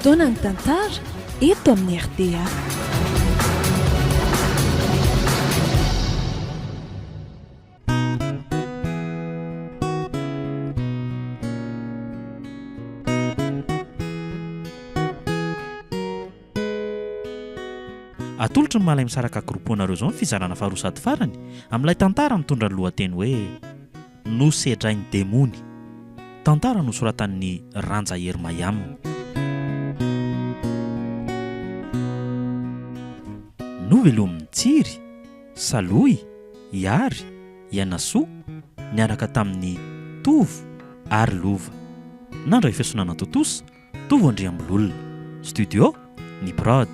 Fotoana ny tantara eto amin'ny RDA. Atolotry ny malay misaraka grouponareo zao ny fizarana faharosady farany amin'ilay tantara mitondra ny lohateny hoe nosedrainy demony, tantara nosoratan'ny Ranja Hermayam. Novelomin'ny Tsiry, Saloy, Iary, Ianasoa niaraka tamin'ny Tovo ary Lova. Nandray fiasonana totosa, Tovo Andriambololona. Studio, ny Prod.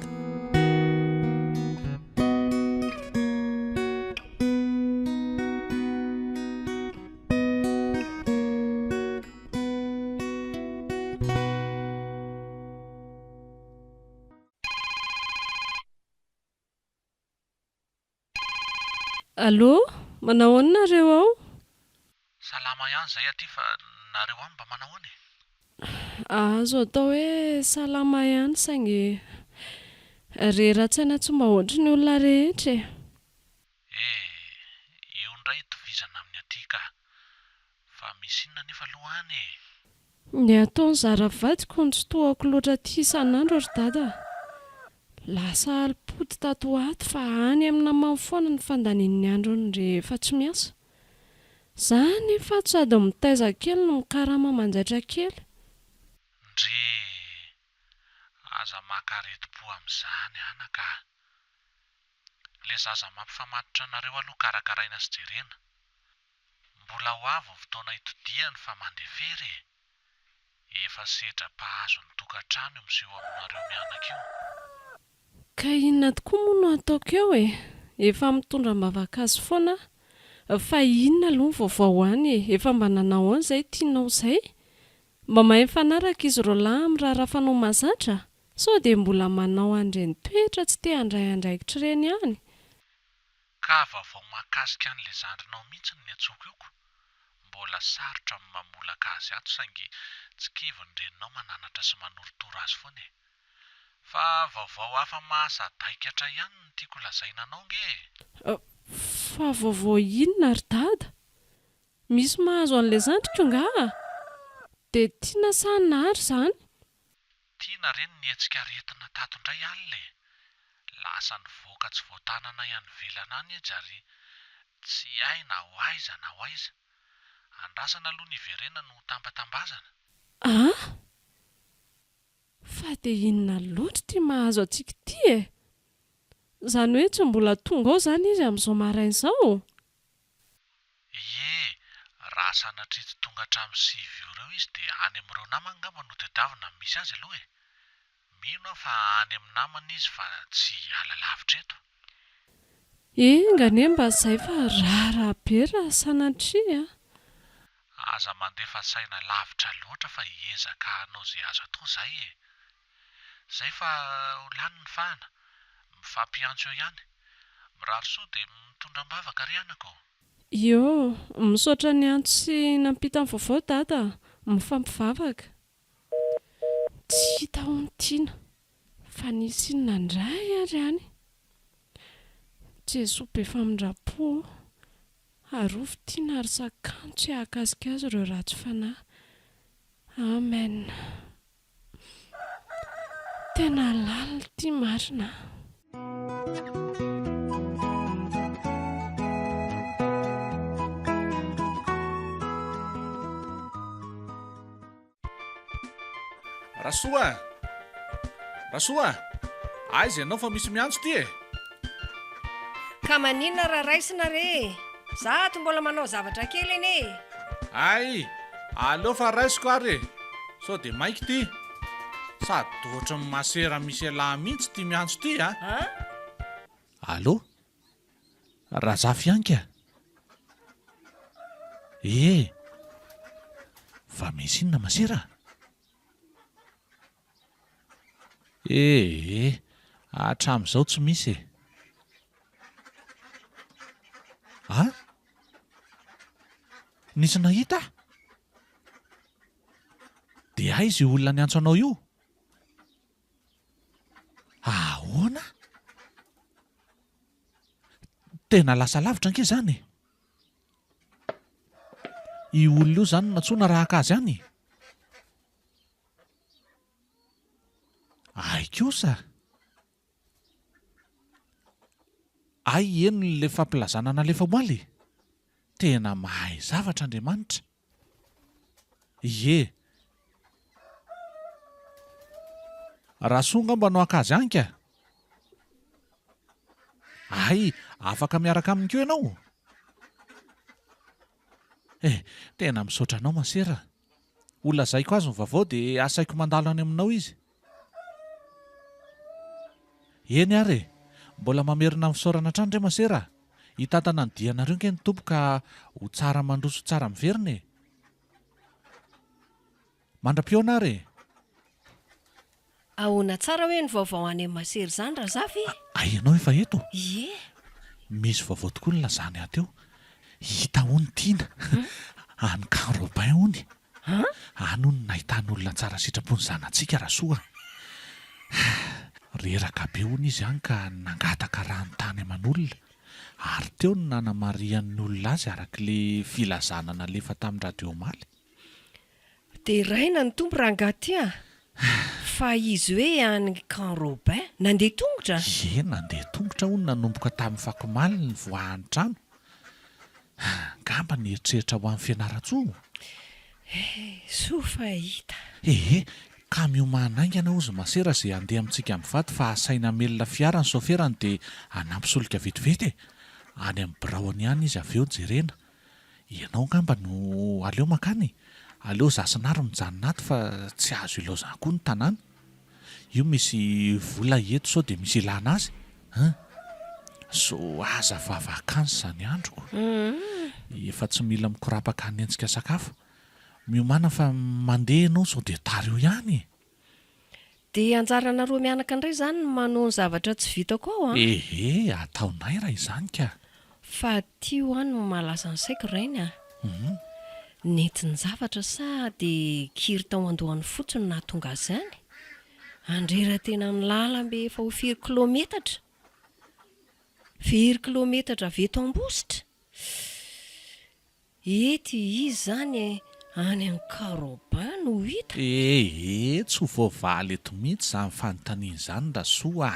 Allô, manao ahoana nareo ao? Salama ihany izay aty fa nareo ao mba manao ahoana? Azo atao hoe salama ihany saingy reratsana tsy mba ohatry ny olona rehetra. Io ndray tovizana amin'ny aty ka fa misy inona nefa lohany? Ny ataony zaravadiko ny tsy tohako loatra aty isan'andro ry dada. Lasa alipody tato ato fa any amina mamy foana ny fandanian'ny androny rehefa tsy miasa. Zany efa sady mitaiza kely no mikarama manjaitra kely. Ndry aza makaretim-po amin'izany anaka. Le zaza mampifamatotra anareo aloha karakaraina sy jerena. Mbola ho avy fotoana hitodiany fa mandefery. Efa sedra mpahazo ny tokantrano io miseho aminareo mianaka io. Ka inona tokoa moa no ataoko eo e? Efa mitondra mavakazy foana. Fa inona aloha ny vaovao any e? Efa mba nanao ao izay tianao izay? Mba mahay mifanaraka izy roalahy amin'ny raharafanao mahazatra? Sao dia mbola manao andreny toetra tsy te handray andraikitra ireny ihany. Ka vaovao mahakasika an'ilay zandrinao mihitsy ny atsoko ioko. Mbola sarotra amin'ny mamolaka azy ato saingy tsy kivy ny reninao mananatra sy manoritoro azy foana e. Fa vaovao hafa mahasadaikatra ihany no tiako lazainanao nge. Fa vaovao inona ry dada? Misy mahazo an'ilay zandriko nga? Dia tiana sana ary izany? Tiana reny ny hetsika retina tato indray alina e. Lasa nivoaka tsy voatanana ihany velana any e jary tsy hay na ho aiza na ho aiza. Andrasana aloha ny iverena no tambatambazana. Fa dia inona loatra tia mahazo antsika ity e? Izany hoe tsy mbola tonga ao izany izy amin'izao maraina izao? Raha sanatria tsy tonga hatramin'ny 7 ireo izy dia any amin'ireo namany ngamba no tadiavina misy azy aloha e. Mino aho fa any amin'ny namany izy fa tsy ala lavitra eto. Ngane mba izay fa rara be raha sanatria. Aza mandefa saina lavitra loatra fa hiezaka hanao izay azo atao izay e. Izay fa ho lany ny fahana. Mifampiantso eo ihany. Mirary soa dia mitondram-bavaka ry anako. Misaotra ny antso sy nampita ny vaovao dada. Mifampivavaka. Tsy hita ho ny tiana. Fa nisy inona indray ary any. Jesoa be famindrapo. Arofo tiana ary sakantsy ahakasika azy ireo ratsy fanahy. Amen. Tena lalina ity marina. Rasoa, aiza ianao fa misy miantso ty e? Ka maninona raha raisina re? Zato mbola manao zavatra kely eny e. Ay, aleo fa raisiko ary e. Sao dia maika ty. Sady tohatra ny masera misy alahy mihitsy ty miantso ty a. Allô? Razafy ihany ka? Fa misy inona masera? Hatramin'izao tsy misy e. Nisy nahita? Dia aiza io olona niantso anao io? tena lasa lavitra anke zany. I olona io zany natsoana rahaka azy any. Ay kosa. Ay eny le fampilazana na lefa moaly. Tena mahay zavatra Andriamanitra. Ie. Raha songa mba no akazy any ka. Ay, afaka miaraka aminy keo ianao. Tena misaotra anao masera. Olona zaiko azy ny vaovao dia asaiko mandalo any aminao izy. Eny ary, mbola mamerina amin'ny fisaorana trano re masera. Hitantana ny dianareo nke ny tompo ka ho tsara mandroso tsara miverina. Mandra-piona ary. Ahoana tsara hoe ny vaovao any amin'ny masera izany raha zafy? Ianao efa eto. Ie. Misy vaovao tokoa ny lazany ato eo. Hita hony tiana. Any Carobin hony. Any hony nahitan'olona tsara sitrapony zanatsika raha soa. Reraka be hony izy any ka nangataka rano tany aman'olona. Ary teo ny nanamarian'ny olona azy arak'ile filazana nalefa tamin'ny radio omaly. Dia raina ny tompo raha angaty fa izy hoe any Carobin nandeha tongotra? Ie, nandeha tongotra hono nanomboka tamin'ny fakomaly ny voahan'ny trano. Ngamba ny eritreritra ho amin'ny fianaran-tsoa. Soa fahita. Ka miomanaingana ozy masera izay andeha amintsika mivady fa asaina melona fiara ny soferany dia anampy solika vetivety. Any amin'ny Braony any izy avy eo jerena. Ianao ngamba no aleo makany. Aleo zasinaro mijanona ato fa tsy azo ilaozana koa ny tanàna. Io misy vola eto sao dia misy ilana azy. So aza vavakanzy izany androko. Efa tsy mila mikorapaka hanenjika sakafo. Miomana fa mandeha ianao sao dia tara eo ihany. Dia anjaranareo mianaka indray izany manao ny zavatra tsy vitako ao ataonay raha izany ka. Fa tio any no malaza ny saiko rainy nentin'ny zavatra sa dia kiry tao andohany fotsiny na tonga azy any. Andrera tena amin'ny lalambe efa ho 4 kilometatra. 4 kilometatra avy eto Ambositra. Ety izy zany any amin'ny Carobin no hita. Tsy ho voavaly eto mihitsy izany fanontaniana izany raha soa.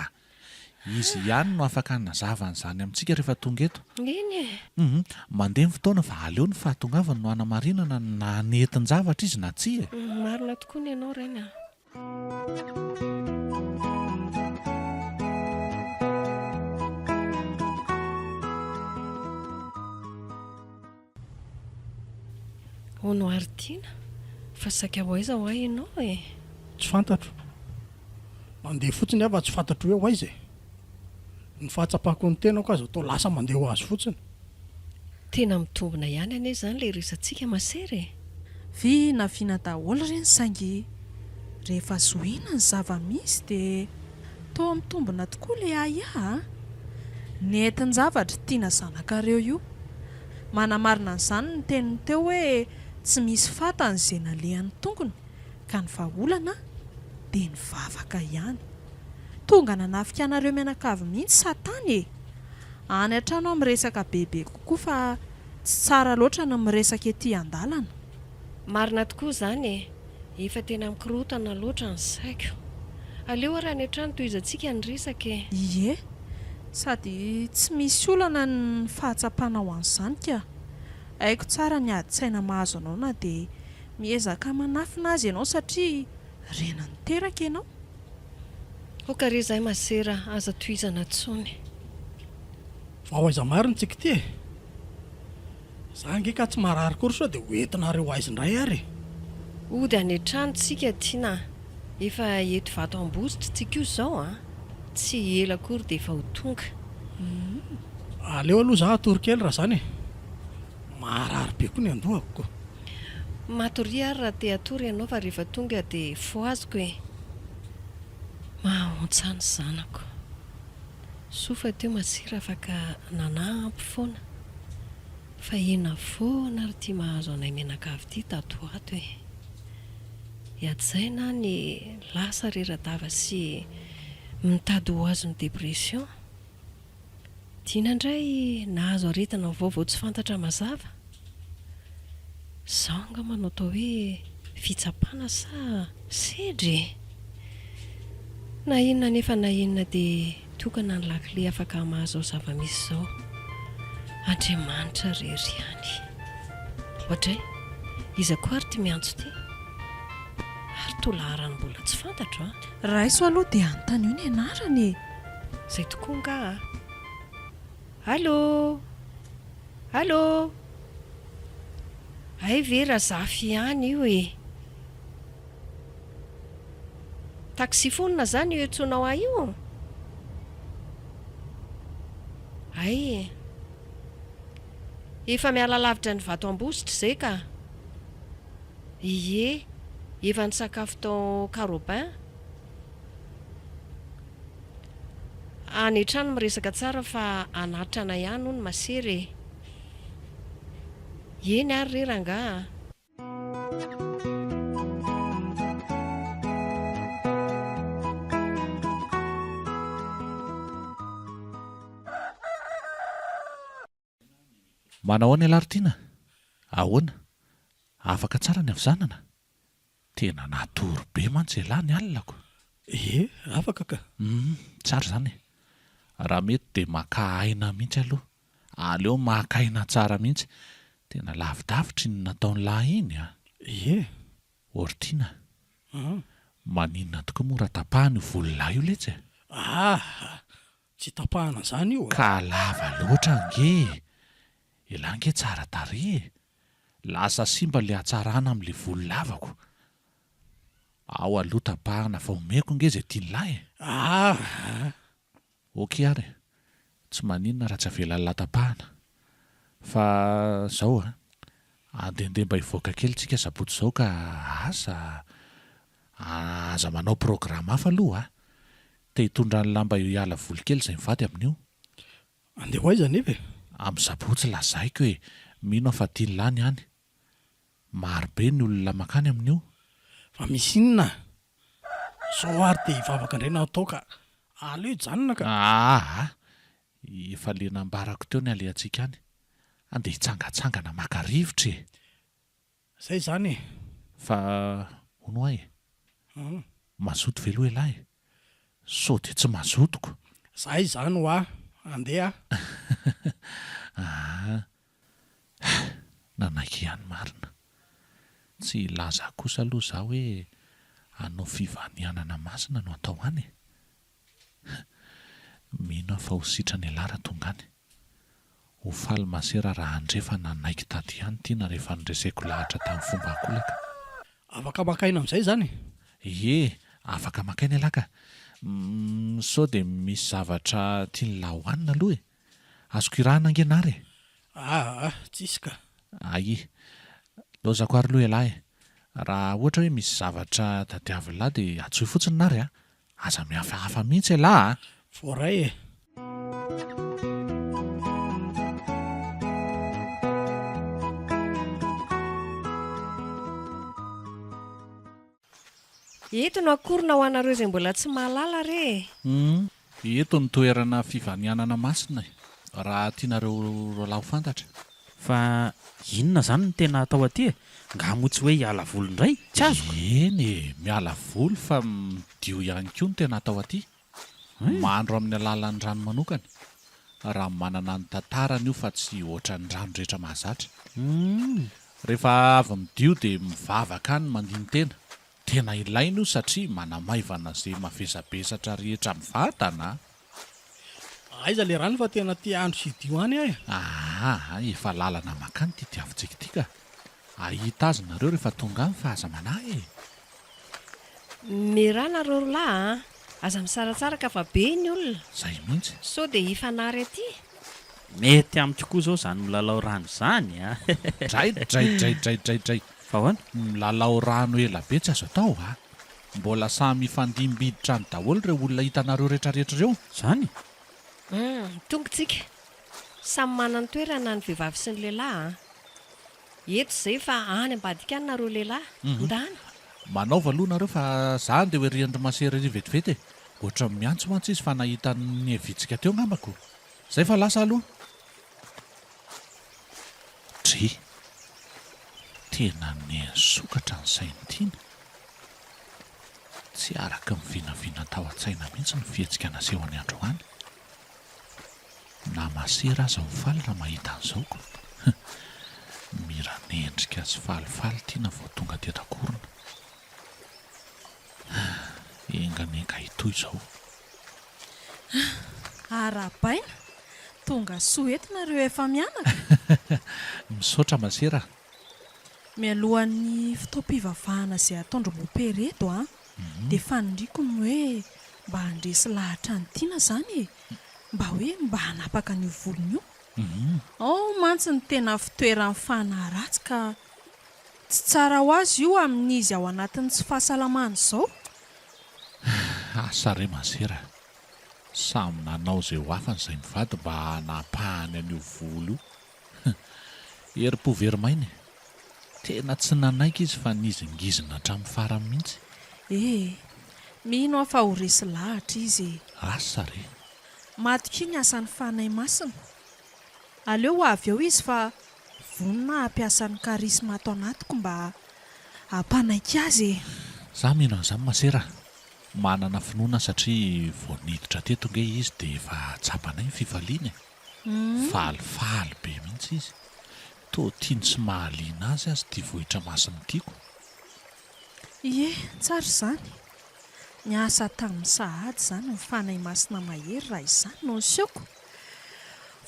Izy ihany no afaka nazavana izany amintsika rehefa tonga eto. Eny Mandeha ny fotoana fa aleo ny fahatongavany no hanamarinana na nentin-javatra izy na tsia. Marina tokoa ny ianao raina. Ono Artina, fa saika ho aiza ho ay ianao Tsy fantatro. Mandeha fotsiny afa tsy fantatro hoe ho aiza. Ny fahatsapako ny tenako azy atao lasa mandeha ho azy fotsiny. Tena mitombina ihany ane izany ilay resantsika masera Vy na viana daholo ireny saingy rehefa zohina ny zava-misy dia toa mitombina tokoa ilay aya. Nentin-javatra tiana zanakareo io. Manamarina an'izany ny teniny teo hoe tsy misy fatany izay nalehan'ny tongony ka ny vahaolana dia ny vavaka ihany. Tonga nanafika anareo mianakavy mihitsy satany any an-trano amin'ny resaka bebe kokoa fa tsy tsara loatra no miresaka ety an-dalana. Marina tokoa izany efa tena mikorontana loatra ny saiko. Aleo raha ny an-trano toy izantsika ny resaka Ie, sady tsy misy olana ny fahatsapana ho an'izany ka. Haiko tsara ny adi-tsaina mahazo anao na dia miezaka manafina azy ianao satria rena niteraka ianao. Okare izay masera aza tohizana tsony. Vao aiza marina tsika ty Za nge ka tsy marary kory sao dia hoentinareo aizy indray ary. Ody any an-trano tsika tiana. Efa eto vato Ambositra tsika io izao tsy ela kory dia efa ho tonga. Aleo aloha za atory kely raha izany. Marary be koa ny andohako. Matory ary raha te atory ianao fa rehefa tonga dia foaziko mahontsany zanako. Sofa teo masira afaka nanampy foana. Fa ena foana ary tia mahazo anay menakavy ity tato ato Iadzay na ny lasa reradava sy mitady ho azo ny depression. tiana indray nahazo aretina ny vaovao tsy fantatra mazava. Zaho nga manao tao hoe fitsapana sa sedry. Na inona nefa na inona dia tokana ny lakile afaka mahazo ao zava-misy izao. Andriamanitra rery ihany. Ohatray, iza koa ary ty miantso ty? Ary tolaharany mbola tsy fantatro a. Raiso aloha dia anontany io ny anarany. Izay tokoa nga. Allô? Allô? Ay ve Razafy ihany io e. Taxi fonina zany io etsonao ahy io. Ay. Efa miala lavitra ny vato ambositra izay ka. Ie, efa nisakafo tao Carobin. Any trano miresaka tsara fa anatrana ihany hono masery. Eny ary reranga. Manao any alaritiana? Ahoana? Afaka tsara ny avizanana? Tena natory be mantsy lahy ny alilako. Afaka ka. Tsara zany. Raha mety dia maka aina mihitsy aloha. Aleo maka aina tsara mihitsy. Tena lavidavitry ny nataony lahy iny a. Oritiana. Maninona tokoa moa raha tapahany vololahy io letsy. Tsy tapahana zany io. Ka lava loatra ange. Elange tsara tarehy. Lasa simba le hatsarana amin'le volo lavako. Ao aloha tapahana fa omeko nge zay tiany lahy. Okey ary. Tsy maninona raha tsy avela latapahana. Fa zao andehandeha mba hivoaka kely tsika sabotsy zao ka aza manao programa hafa aloha te hitondra ny lamba hiala voly kely izay mivady amin'io. Andeha ho aiza nefa? Amin'ny sabotsy lazaiko hoe mino afa tiany lany any. Marobe ny olona makany amin'io. Fa misy inona? Sao ary dia hivavaka indray natao ka aleo janona ka. Efa le nambarako teo ny alehantsika any. Andeha hitsangatsangana maka rivotra e. Zay zany e. Fa hono ahy mazoto velo elahy. Sao dia tsy mazotoko. Zay zany ho andeha. Nanaiky ihany marina. Tsy laza kosa aloha zaho hoe hanao fivanianana masina no atao any. Mino fa ho sitrany alara tongany. Ho faly masera raha andrefa nanaiky tady ihany tiana rehefa nreseko lahatra tamin'ny fomba akolaka. Afaka makaina amin'izay zany? Afaka makaina alaka. Sao dia misy zavatra tiany lahy hohanina aloha e. Azoko irahana angenary e. Tsisy ka. Lozako ary aloha elahy. Raha ohatra hoe misy zavatra tadiavy lahy dia atsoy fotsiny nary aza mihafahafa mihitsy elahy. Voaray e. Eto no akorona ho anareo izay mbola tsy mahalala re. Eto ny toerana fivanianana masina raha tianareo roalahy ho fantatra. Fa inona zany ny tena atao aty e? Ngamo tsy hoe hiala voly indray, tsy azoko. Eny, miala voly fa midio ihany koa ny tena atao aty. Mahandro amin'ny alalan'ny rano manokana. Raha manana ny tantarany io fa tsy ohatra ny rano rehetra mahazatra. Rehefa avy midio dia mivavaka any mandiny tena. Tena ilaina io satria manamaivana izay mavesabesatra rehetra mivatana. Aiza le rano fa tena tia andro sy dio any Efa lalana makany ty tiavintsika ity ka. Ahita azy nareo rehefa tonga any fa aza manahy e. Mirana rolahy aza misaratsara ka fa be ny olona. Zay mihitsy. Sao dia hifanary aty. Mety amiko koa zao zany milalao rano zany Dray. Fa hoana? Milalao rano ela be tsy azo atao Mbola samy mifandimbidy-trano daholo ireo olona hitanareo rehetrarehetra ireo. Zany? Tongotsika. Samy manana toerana ny vehivavy sy ny lehilahy. Eto izay fa any ambadika any nareo lehilahy. Ndany. Manaova aloha nareo fa zany dia hoe riandry masery ry vetivety. Ohatra miantso mantsy izy fa nahita ny vitsika teo ngambako. Zay fa lasa aloha. Dre, tena ny sokatra ny sainy tiana. Tsy araka mivinavina tao an-tsaina mihitsy ny fihetsika naseho any androany. Na masera aza ho faly raha mahita an'izao. Mira nendrika sy falifaly tiana vao tonga tetrakorona. Enganenga itoy izao. Arabaina, tonga soa entinareo efa mianaka. Misaotra masera. Mialohan'ny fitaom-pivavahana izay ataondro mopera eto dia fanindriko ny hoe mba handresy lahatra ny tiana izany mba hoe mba hanapaka ny volony io. Ao mantsy ny tena fitoeran'ny fanaratsy ka tsy tsara ho azy io amin'izy ao anatin'ny tsy fahasalamana izao. Asa re masera. Samy nanao izay ho afany izay mivady mba hanapahany an'io volo io. Erim-po verimainy. Tena tsy nanaiky izy fa nizingizina hatramin'ny farany mihitsy. Mino aho fa ho resy lahatra izy. Asa re. Matoky ny asan'ny fanahy masina. Aleo ho avy eo izy fa vonina hampiasan'ny karisma ato anatiko mba hampanaiky azy. Za mino an'izany masera. Manana finoana satria vao niditra teto nge izy dia efa tsapanay ny fifaliany. Falifaly be mihitsy izy. Toa tiany sy mahaliana azy tia vohitra masiny tiako. Tsara izany. Ny asa tamin'ny sahady izany ny fanahy masina mahery raha izany no nisehoko.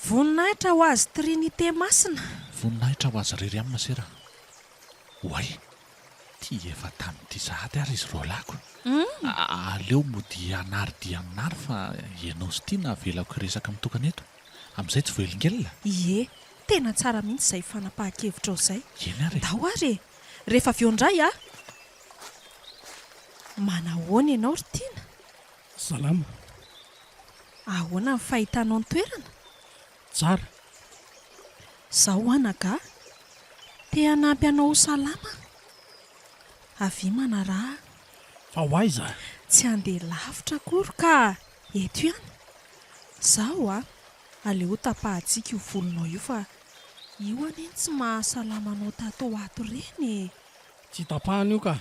Voninahitra ho azy Trinité masina. Voninahitra ho azy rery amin'ny masera. Oay, tia efa tamin'ity sahady ary izy roalako. Aleo mody hanary dia hanary fa ianao sy tia navelako resaka mitokana eto. Amin'izay tsy voelingelina. Tena tsara mihitsy izay fanapahan-kevitra ao izay. Eny ary. Dao ary. Rehefa avy eo indray manahoana ianao ry tiana? Salama. Ahoana ny fahitanao ny toerana? Tsara. Zaho anaka te hanampy anao ho salama. Avy manaraha. Fa ho aiza? Tsy handeha lavitra akory ka eto ihany. Zaho aleo tapahantsika io volonao io fa io aneny tsy mahasalama anao tato ato reny. Tsy tapahana io ka.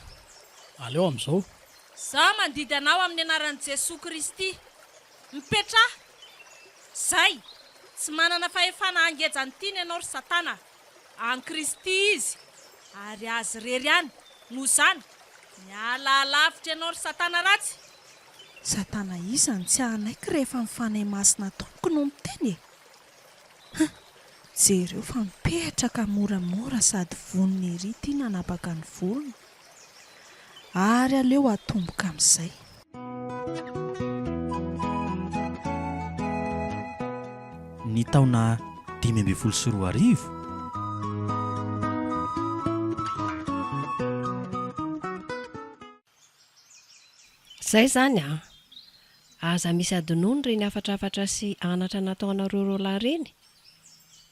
Aleo amin'izao. Zaho mandidy anao amin'ny anaran'i Jesosy Kristy. Mipetraha. Zay. Tsy manana fahefana angejany tiana ianao ry Satana. An Kristy izy. Ary azy rery ihany. No zany. Miala lavitra ianao ry Satana ratsy. Satana izany tsy hanaiky rehefa mifanahy masina tompo no miteny. Jereo fa mipetraka moramora sady voniny ery tiana hanapaka ny volony. Ary aleo atomboka amin'izay. Ny taona 2024 Zay zany aza misy adinono reny afatrafatra sy anatra natao anareo roalahy reny.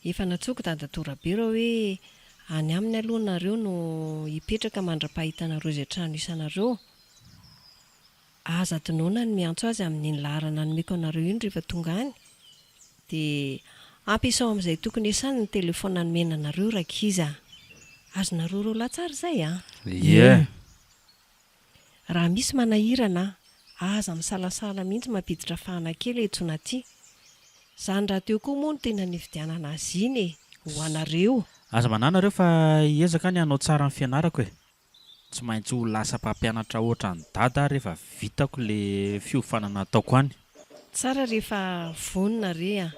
Efa natsoko tadatora be rao hoe any amin'ny alohanareo no hipetraka mandra-pahitanareo izay trano isanareo. Aza adinoana ny miantso azy amin'ny laharana nomeko anareo iny rehefa tonga any. Dia ampiasao amin'izay tokony isany ny telefona nomena anareo rakiza. Azonareo roalahy tsara zay Raha misy manahirana, aza misalasala mihitsy mampiditra fahana kely etsona aty. Zany raha teo koa moa no tena nividianana azy iny ho anareo. Aza mananareo fa hiezaka ny hanao tsara ny fianarako Tsy maintsy ho lasa mpampianatra ohatran ny dada rehefa vitako le fiofanana ataoko any. Tsara rehefa vonina re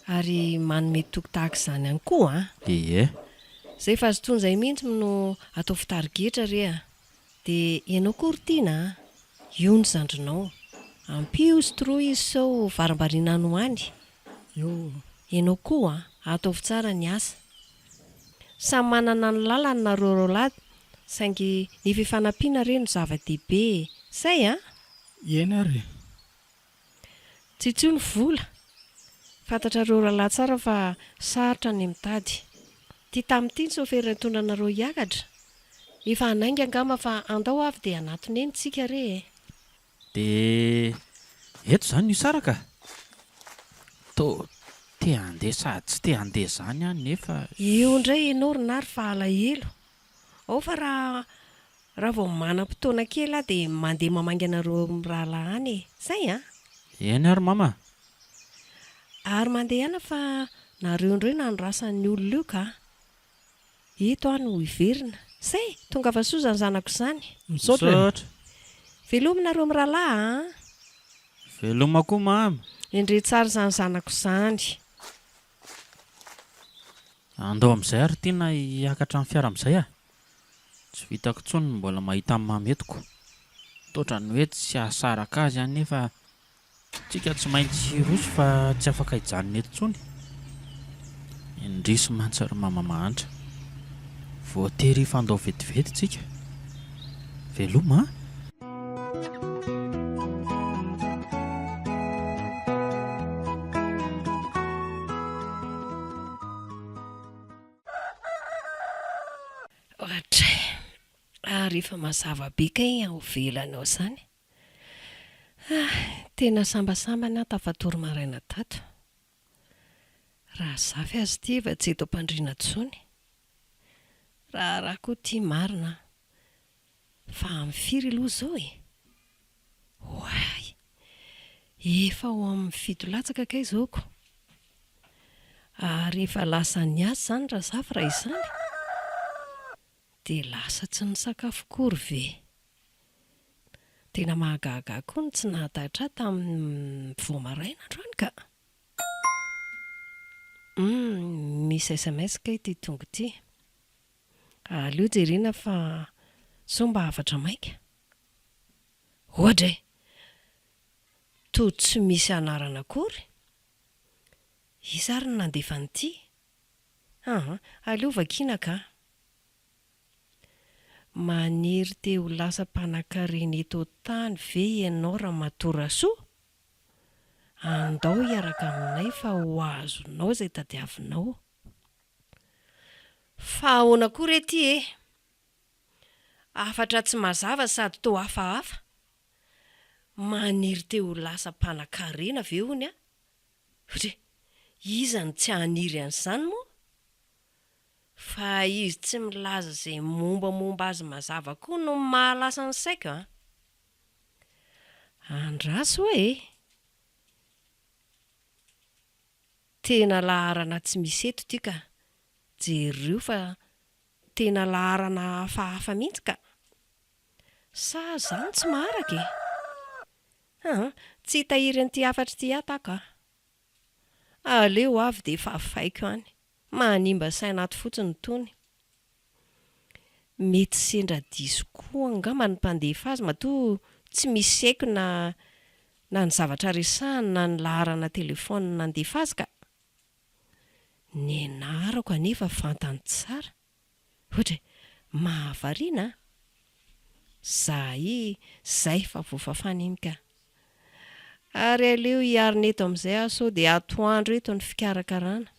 ary manome toky tahaka izany ihany koa Zay fa azo ton'izay mihitsy no atao fitarigetra re dia ianao koa ry tiana io ny zandrinao. Ampio sy toroa izy sao varambariana no any. Ianao koa ataovy tsara ny asa. Samy manana ny lalany nareo roalahy saingy ny fifanampiana re no zava-dehibe. Zay Eny ary. Tsy ny vola. Fantatrareo roalahy tsara fa sarotra ny mitady. Ty tamin'ity ny sofera nitondra anareo hiakatra. Efa hanaingy angamba fa andao avy dia anatiny eny tsika re Dia eto izany io sara ka. te handeha sady tsy te handeha zany any nefa eo indray ianao rinary fa alahelo ao fa raha vao manam-potoana kely a dia mandeha mamangy anareo mirahalaany zay a eny ary mama ary mandeha ana fa nareo indray nanorasan'ny olona io ka ito any ho iverina zay tonga fa soa zany zanako izany misaotra velominareo mirahalahy a veloma koa mama indre tsara zany zanako izany andao amin'izay ary tiana hiakatra amin'ny fiara amin'izay tsy vitako intsony mbola mahita amin'ny mametiko totra ny hoe tsy ahasaraka azy any nefa tsika tsy maintsy roso fa tsy afaka hijanona eto intsony indrisy mantsy ry mama mahantra voatery fandao vetivety tsika veloma ohatra ary efa mazava be kay ao velanao izany tena sambasambana tafatory maraina tato raha zafy azy ity va tsy eto am-pandriana intsony raha koa tia marina fa amin'ny firy aloha izao hoay efa ho amin'ny fito latsaka kay izaoko ary efa lasa ny azy izany raha zafy raha izany dia lasa tsy ny sakafo kory ve tena mahagaga koa ny tsy nahatatra tamin'ny voamaraina androany ka misy SMS kay ity tonga ity aleo jerena fa somba hafatra maika ohatra to tsy misy anarana akory izary no nandefa n'ity aleo vakina ka maniry te ho lasa mpanankarena eto tany ve ianao raha matora soa andao hiaraka aminay fa ho azonao izay tadiavinao fa ahoana koa re ty afatra tsy mazava sady to hafahafa maniry te ho lasa mpanankarena ve hony ohatra izany tsy haniry an'izany moa fa izy tsy milaza izay mombamomba azy mazava koa no mahalasa ny saiko andraso hoe tena laharana tsy misy eto ity ka jereo fa tena laharana hafahafa mihitsy ka sa zany tsy maharaka tsy hitahiry an'ity afatra ity ataka aleo avy dia efa afaiko any manimba saina ato fotsiny tony mety sendra diso koa angamba ny mpandefa azy matoa tsy misy haiko na ny zavatra resahany na ny laharana telefona nandefa azy ka ny anarako anefa fantany tsara ohatra mahavariana zay fa voafafana iny ka ary aleo hiarina eto amin'izay sao dia atoandro eto ny fikarakarana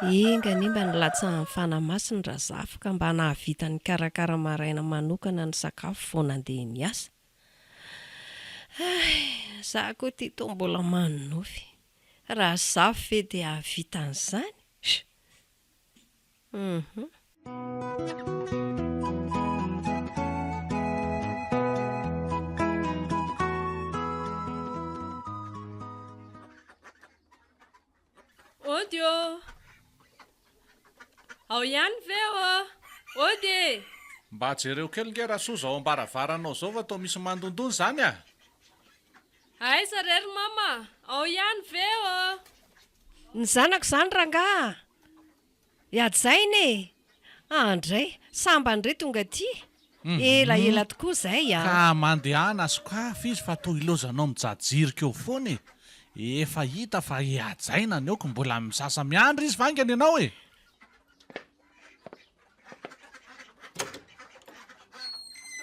enganemba ny latsahan'ny fanamasiny raha zafika mba nahavita ny karakara maraina manokana ny sakafo vao nandeha ny asa za koa ty to mbola manonofy raha zafy ve dia havita an'izany Odio ao ihany veo ody mba jereo kely nge raha soa zao ambaravaranao zao va tao misy mandondony zany aiza rery mama ao ihany veo ny zanako izany rangaha iadzayne andray samba ndray tonga ty ela tokoa zay ka mandehana asokafa izy fa to ilozanao mijajirika eo foany efa hita fa iadzaina ny eoko mbola misasa miandry izy vangany ianao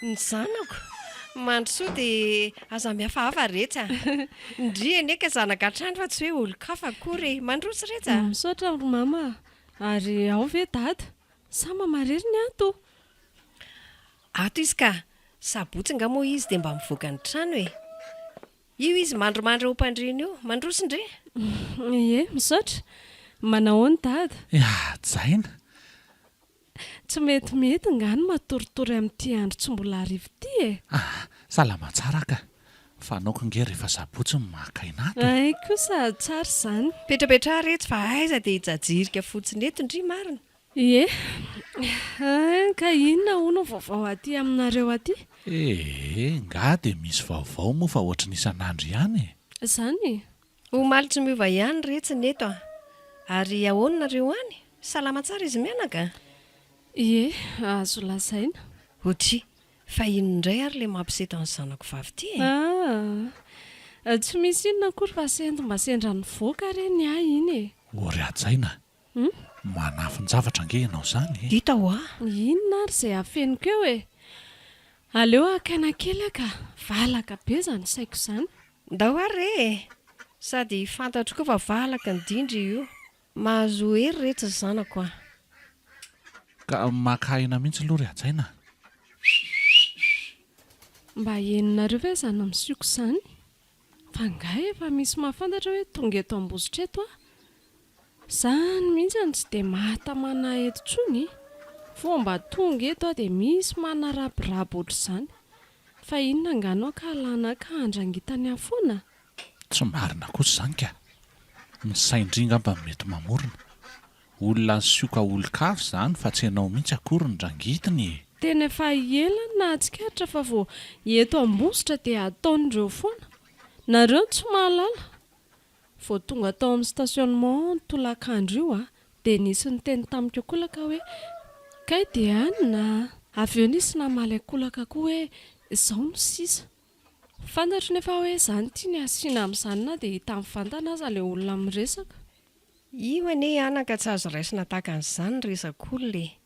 ny zanako mandrosoa dia aza mihafahafa rehetra indriany eka zanaka trandro fa tsy hoe olo-kafa akory mandroso rehetra misaotra ry mama ary ao ve dada sa mamareriny ato ato izy ka sabotsy nga moa izy dia mba mivoaka ny trano io izy mandromandry ho mpandriny io mandrosindre Ie, misaotra. Manao ny dada. Jaina. Tsy metimety ngano matoritory amin'ity andro tsy mbola arivo ity e. Salama tsara ka. Fa naoko nge rehefa sabotsy ny mahakainato. Ay kosa tsara izany. petrapetra retsy fa aiza dia hijajirika fotsiny eto ndry marina. Ie. Ka inona hono vaovao aty aminareo aty? Nga dia misy vaovao moa fa ohatry n'isan'andro ihany e. Izany? Ho malitry miova ihany retsiny eto ary ahoana nareo any salama tsara izy mianaka. Ie, azo lazaina. Otry fa inondray ary le mampiseto ny zanako vavy ity e. Tsy misy inona akory fa sento mba sendra ny voaka reny iny e. Ory Jaina. Manafin-javatra nge ianao izany e. Hita ho Inona ary izay hafeniko eo e. Aleo akaina kely ka valaka be zany saiko izany. ndao ary e sady fantatro koa fa valaka ny dindry io mahazo hery rehetra zanako Ka makaina mihitsy aloha ry Jaina. Mba henonareo ve zany misioko izany? Fa ngah efa misy mahafantatra hoe tonga eto ambositra eto Zany mihitsy tsy dia mahatamana eto tsony. Fomba tonga eto dia misy manarabirabo ohatr'izany. Fa inona ngano ka alana ka andrangitany afoana? Tsy marina kosa izany ka. Ny saindringa mba mety mamorona. Olona ny sioka olon-kafy izany fa tsy ianao mihitsy akory ny drangitiny. Tena efa elana nahatsikaritra fa vao eto ambositra dia ataon'ireo foana. Nareo tsy mahalala. Vao tonga tao amin'ny stationnement tolakandro io dia nisy niteny tamiko akolaka hoe kay dia anina. Avy eo nisy namaly akolaka koa hoe izao no sisa. Fantatro nefa hoe izany tia ny asiana amin'izany na dia hita mivantana aza ilay olona miresaka. io ane anaka tsy azo raisina tahaka an'izany resak'olona e.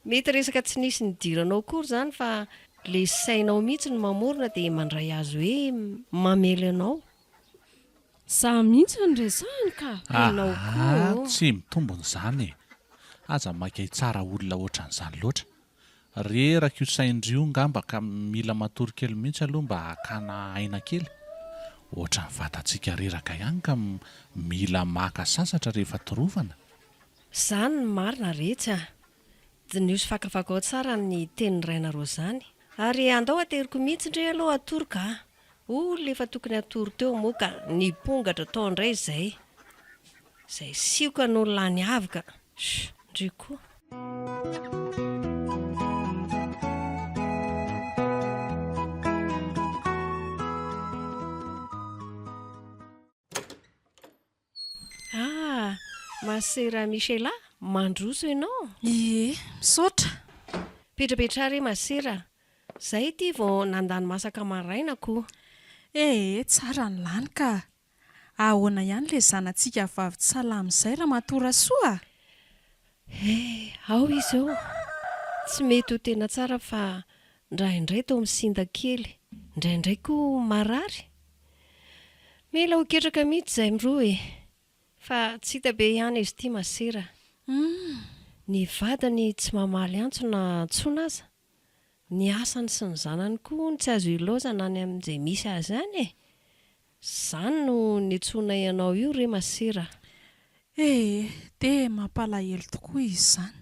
Mety resaka tsy nisy nidiranao akory izany fa le sainao mihitsy ny mamorona dia mandray azo hoe mamely anao. Za mihitsy ny resahany ka hainao koa. Tsy mitombona izany e. Aza makay tsara olona ohatran'izany loatra. Reraka io saindrio ngamba ka mila matory kely mihitsy aloha mba hakana aina kely. Ohatra ny vatantsika reraka ihany ka mila maka sasatra rehefa torovana. Izany ny marina rehetra. Diniosy fakafakao tsara ny teny rainareo izany. Ary andao ateriko mihitsy ndray aloha atory ka. Olona efa tokony atory teo moa ka nipongatra tao indray izay. Izay sioka no lany avy ka. Ndry koa. Masera Michela, mandroso ianao? Ie, misaotra. Petrapetra re Masera. Zay ity vao nandany masaka marainako. Tsara ny lany ka. Ahoana ihany le zanantsika vavy tsy salama izay raha matora soa? Ao izy ao. Tsy mety ho tena tsara fa indraindray tao misinda kely. Indraindray koa marary. Mila ho ketraka mihitsy izay miroa e. Fa tsy hita be ihany izy ity Masera. Ny vadany tsy mamaly antso na tsona aza. Ny asany sy ny zanany koa tsy azo ilaozana any amin'izay misy azy any e. Izany no nitsona ianao io re Masera. Dia mampalahelo tokoa izy izany.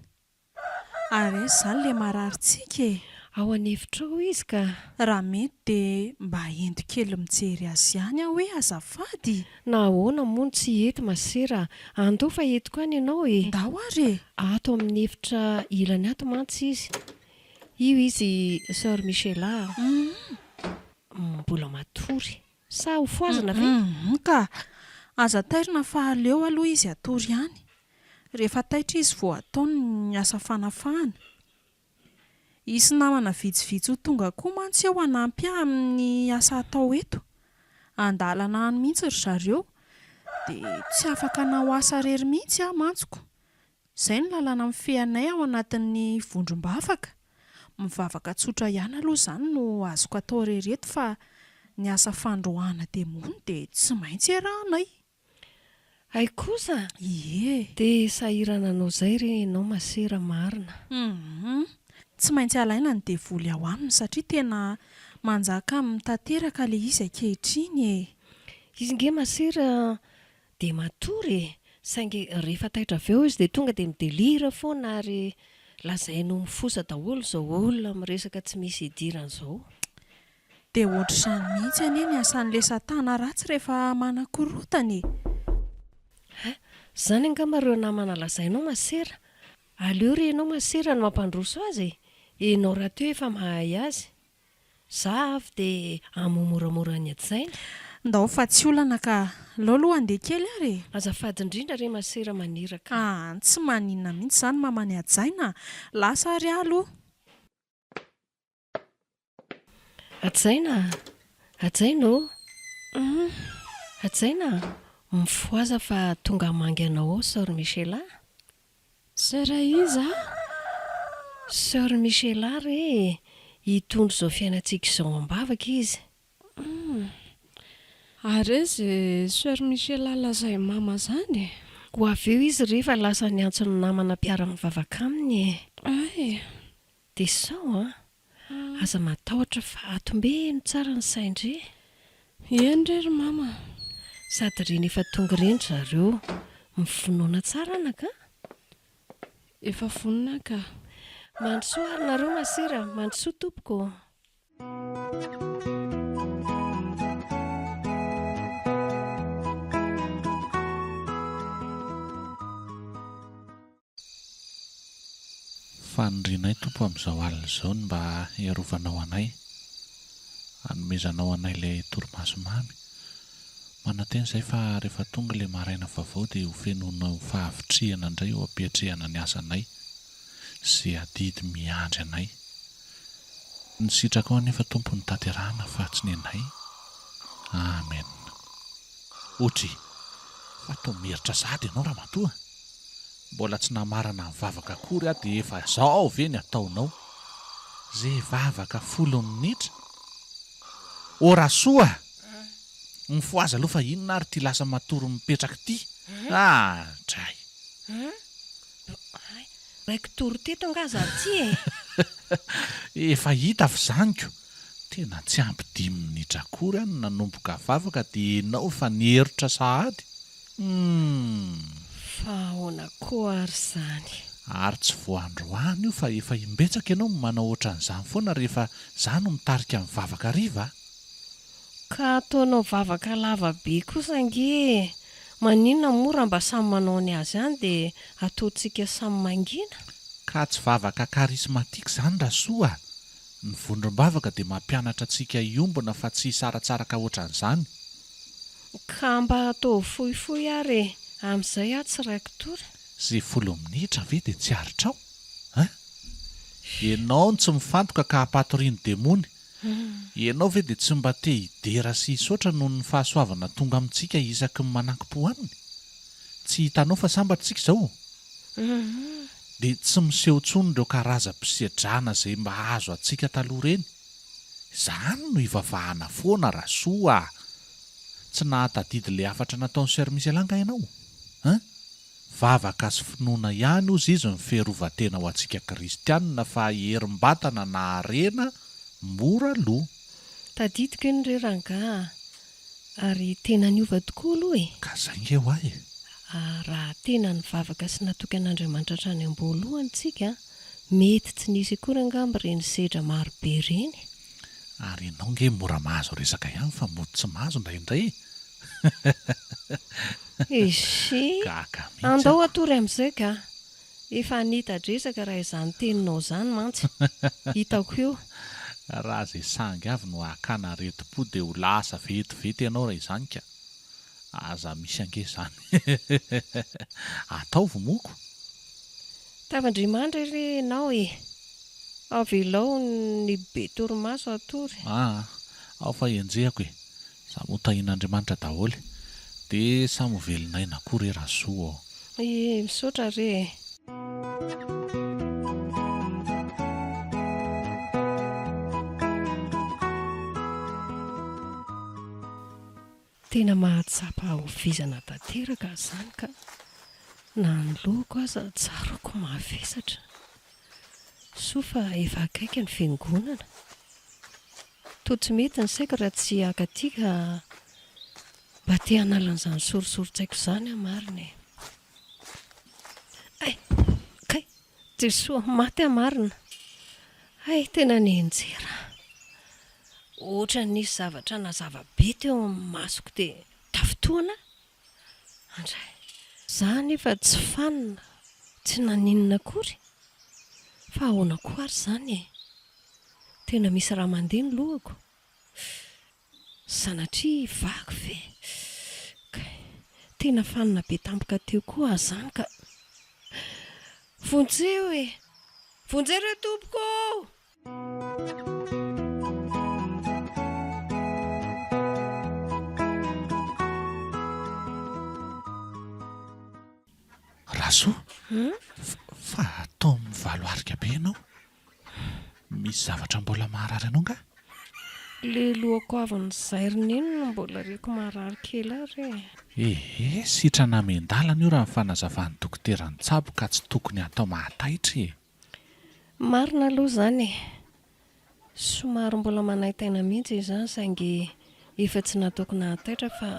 Ary izany le mararitsika e. Ao an'efitra ao izy ka. Raha mety dia mba ento kely mijery azy ihany hoe azafady. Na ahoana moa tsy eto Masera. Andao fa eto koa any ianao e. Ndao ary. Ato amin'ny efitra ilany ato mantsy izy. Io izy Sœur Michela. Mbola matory. Sa ho foazana ve? Ka aza tairina fa aleo aloha izy atory ihany. Rehefa taitra izy vao ataony ny asa fanafahana. Isy namana vitsivitsy ho tonga koa mantsy eo hanampy amin'ny asa atao eto. Andalana any mihitsy ry zareo. Dia tsy afaka nao asa rery mihitsy mantsiko. Izay ny lalana mifehanay ao anatin'ny vondrom-bavaka. Mivavaka tsotra ihany aloha izany no azoko atao rereto fa ny asa fandroahana dia mono dia tsy maintsy iarahanay. Ay kosa? Ie. Dia sahirana anao izay re ianao Masera marina. tsy maintsy alaina ny devoly ao aminy satria tena manjaka amin'ny tanteraka ilay izy ankehitriny e. Izy nge masera dia matory e, saingy rehefa taitra avy eo izy dia tonga dia midelira foana ary lazaino mifosa daholo izao olona miresaka tsy misy idirana izao. Dia ohatr'izany mihitsy anie ny asan'ilay satana ratsy rehefa manakorotana e. Izany angamareo namana lazainao masera. Aleo ry ianao masera no mampandroso azy e. Ianao raha teo efa mahay azy. Za avy dia amomoramora ny adzaina. Ndao fa tsy olana ka alao aloha andeha kely ary e. Azafady indrindra re masera maniraka. Tsy maninona mihitsy izany mamany adzaina. Lasa ary aloha. Adzaina, adzainao. Adzaina, mifoaza fa tonga hamangy anao ao Sœur Michela. Sœur iza? Sœur Michela re, hitondro izao fiainantsika izao ambavaka izy. Are izay Sœur Michela lazay mama izany. Ho avy eo izy rehefa lasa niantso ny namana mpiara-mivavaka aminy. Ay. Dia sao aza matahotra fa atombe no tsara ny saindre. Eny ry mama. Sady reny efa tonga ireny zareo mifinoana tsara naka. Efa vonona ka. Mandrosoa ary nareo masera, mandrosoa tompoko. Fanindrinay tompo amin'izao alina izao mba hiarovanao anay, hanomezanao anay ilay torimaso mamy. Mananteny izay fa rehefa tonga ilay maraina vaovao dia ho fenoana fahavitrihana indray ho ampiatrehana ny asanay izay adidy miandry anay. Ny sitraka ao anefa tompo ny tanterahana fa tsy ny anay. Amen. Otry, fa tao meritra sady ianao raha matoa. Mbola tsy namarana ny vavaka akory aho dia efa izao ve ny ataonao? Zay vavaka 10 minitra? Ora soa! Mifoaza aloha fa inona ary ty lasa matory mipetraka ty? Dray! Baiko toro teto angaza ty e. Efa hita avy zaniko. Tena tsy ampy 10 minitra akory no nanomboka vavaka dia ianao fa nieritra sahady. Fa ahoana koa ary izany. Ary tsy voandroany io fa efa imbetsaka ianao manao ohatran'izany foana rehefa izany no mitarika amin'ny vavaka riva. Ka ataonao vavaka lava be kosa ange. Maninona mora mba samy manao ny azy any dia ataontsika samy mangina. Ka tsy vavaka karismatika izany raha soa. Ny vondrom-bavaka dia mampianatra antsika iombona fa tsy saratsaraka ohatran'izany. Ka mba atao fohifohy ary amin'izay aho tsy raiko tory. Zay 10 minitra ve dia tsy aritrao? Ianao tsy mifantoka ka hampatoriany demony. Ianao ve dia tsy mba te hidera sy hisaotra noho ny fahasoavana tonga amintsika isaky ny manankim-po aminy? Tsy hitanao fa sambatritsika izao? Dia tsy miseho intsony ireo karazam-pisiadrana izay mba azo antsika taloha ireny. Izany no hivavahana foana raha soa. Tsy nahatadidy ilay hafatra nataon'ny Sœur Michela ianao? Vavaka sy finoana ihany ozy izy ny fiarovan-tena ho antsika kristianina fa herim-batana na harena mora loha. Tadidiko eny re ranga. Ary tena niova tokoa aloha e. Ka izay nge ho ahy. Raha tena ny vavaka sy natokan'Andriamanitra hatrany am-boalohantsika, mety tsy nisy akory angamba ireny sedra marobe ireny. Ary ianao nge mora mahazo resaka ihany fa mody tsy mahazo indraindray. Esy, andao atory amin'izay ka. Efa nitadresaka raha izany teninao izany mantsy. Hitako io. Raha izay sangy avy no hakana areti-po dia ho lasa vetivety ianao raha izany ka. Aza misy ange izany. Ataovy moko. Tavandrimandry ry ianao e. Avelao ny be torimaso atory. Ao fa enjehako e. Samy hotahin'Andriamanitra daholo. Dia samy velonay na koa raha soa. Misaotra re. Tena mahatsapa hovizana tanteraka izany ka na ny loko aza tsaroko mavesatra. soa fa efa akaiky ny fiangonana. To tsy mety ny saiko raha tsy haka-tia ka mba te hanalan'izany sorisoritsaiko izany a marina. Ay, kay, Jesoa, maty a marina. Ay, tena nenjera. Ohatra nisy zavatra nazava-be teo amin'ny masoko dia tafitoana. Andray, za nefa tsy fanina, tsy naninona akory. Fa ahoana koa ary izany e. Tena misy raha mandeha ny lohako. Sanatria vaky ve. Tena fanina be tampoka teo koa izany ka. Vonjeo e. Vonjeo re tompoko. Rasoa, fa atao mivalo arika be ianao. Misy zavatra mbola maharary anao nga? Le lohako avy ny zairiny iny no mbola reko marary kely ary. Sitrana ame-dalana io raha ny fanazavan'ny dokotera ny tsabo ka tsy tokony atao mahataitra e. Marina aloha izany e. Somary mbola manaitaina mihitsy izany saingy efa tsy nataoko nahataitra fa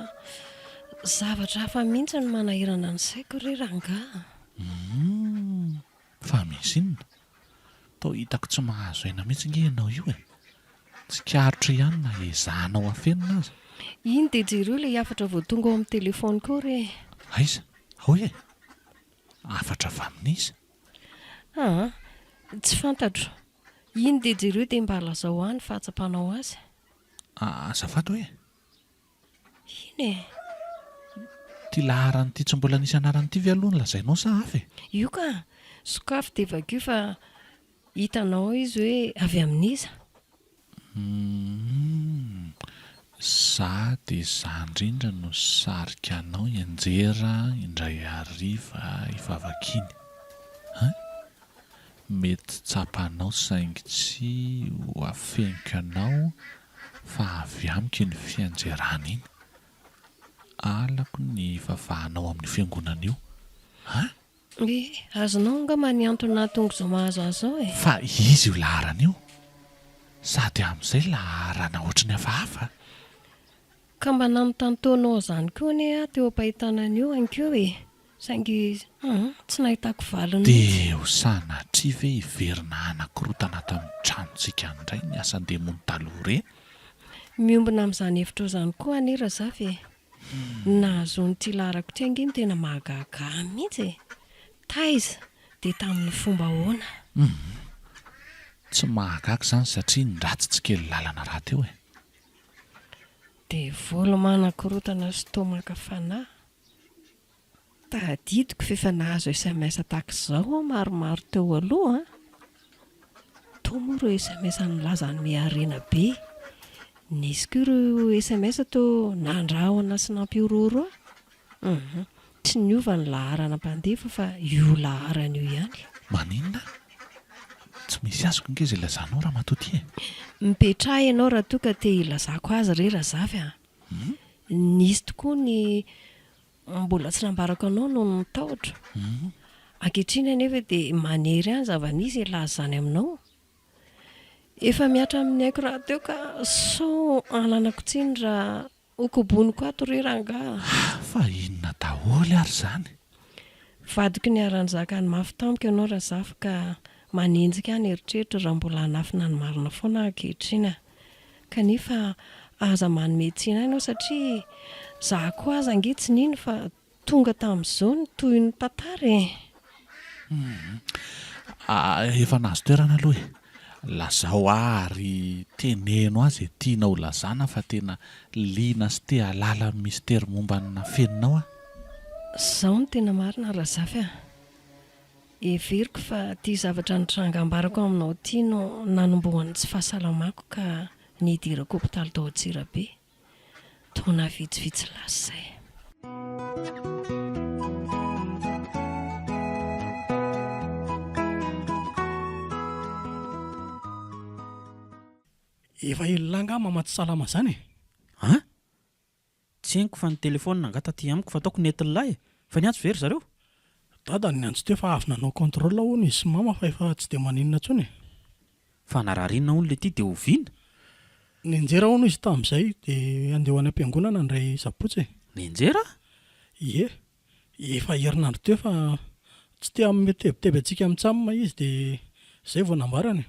zavatra hafa mihitsy ny manahirana ny saiko ry rangaha. Fa misy inona? Tao hitako tsy mahazo aina mihitsy nge ianao io e. Tsy karotra ihany na ezahanao afenina aza. Iny dia jereo ilay afatra vao tonga ao amin'ny telefony koa re. Aiza? Hoe? Afatra avy amin'iza? Tsy fantatro. Iny dia jereo dia mba lazao any fahatsapanao azy. Azafady hoe? Iny e. Ty laharan'ity tsy mbola nisy anaran'ity ve aloha ny lazainao sa hafa e? Io ka, sokafy dia vakio fa hitanao izy hoe avy amin'iza. Za dia za indrindra no sarika anao hianjera indray hariva hifavakiny. Mety tsapanao saingy tsy ho afeniko anao fa avy amiko ny fianjerana iny. Alako ny favahanao amin'ny fiangonana io. Azonao nga maniantona tonga izao mahazo azao e. Fa izy io laharana io. Sady amin'izay laharana ohatrany hafahafa. Ka mba nanotantonao izany koa ne teo am-pahitanana io ankeo e. Saingy tsy nahitako valiny. Dia ho sanatria ve hiverina anankorontana tamin'ny tranontsika indray ny asan-demon'ny taloha ireny? Miombina amin'izany hevitra izany koa anera zafy e. Nahazon'ity laharako ty anginy tena mahagaga mihitsy e. Taiza dia tamin'ny fomba ahoana? Tsy mahagaga izany satria ndratsy tsy kely lalana raha teo e. Dia vola manankorotana sy tomaka fanahy. Tadidiko fa efa nahazo SMS tahaka izao maromaro teo aloha. Toa moa ireo SMS nilaza ny miharena be. Nisy koa ireo SMS tao nandrahona sy nampiororo. Tsy niova ny laharana mpandefa fa io laharana io ihany. Maninona? Tsy misy azoko nge izay lazanao raha matoty e. Mipetraha ianao raha toa ka te ilazako azy re raha zavy a. Nisy tokoa ny mbola tsy nambarako anao no nitahotra. Ankehitriny anefa dia manery ihany zava-nisy ilazany aminao. Efa miatra amin'ny haiko raha teo ka sao ananako tsiny raha okoboniko ato re rangaha. Fa inona daholo ary izany? Vadiko ny aran'izaka ny mafy tampoka ianao raha zafy ka manenjika ny eritreritra raha mbola hanafina ny marina foana ankehitriny. Kanefa aza manome-tsina ianao satria za koa aza ange tsy nino fa tonga tamin'izao ny toy ny tantara e. Efa nahazo toerana aloha e. Lazao ary teneno azy tianao lazana fa tena liana sy te halala ny mistera momba ny feninao a. Izao no tena marina raha zafy a. Everiko fa tia zavatra nitrangambarako aminao ty no nanombohan'ny tsy fahasalamako ka nidirako hopitaly tao Antsirabe. Taona vitsivitsy lasa izay. Efa ilanga mamaty salama izany e. Tsy hainiko fa ny telefônina angata ty amiko fa ataoko netin lahy. Fa ny antso very zareo? dada ny andro teo fa avy nanao contrôle hono izy sy mama fa efa tsy dia maninona ntsony. Fa nararinina hono le ty dia oviana. Nianjera hono izy tamin'izay dia andeha ho any am-piangonana indray sabotsy. Nianjera? Ie, efa herinandro teo fa tsy tea mitebiteby antsika mitsamina izy dia izay vao nambarany.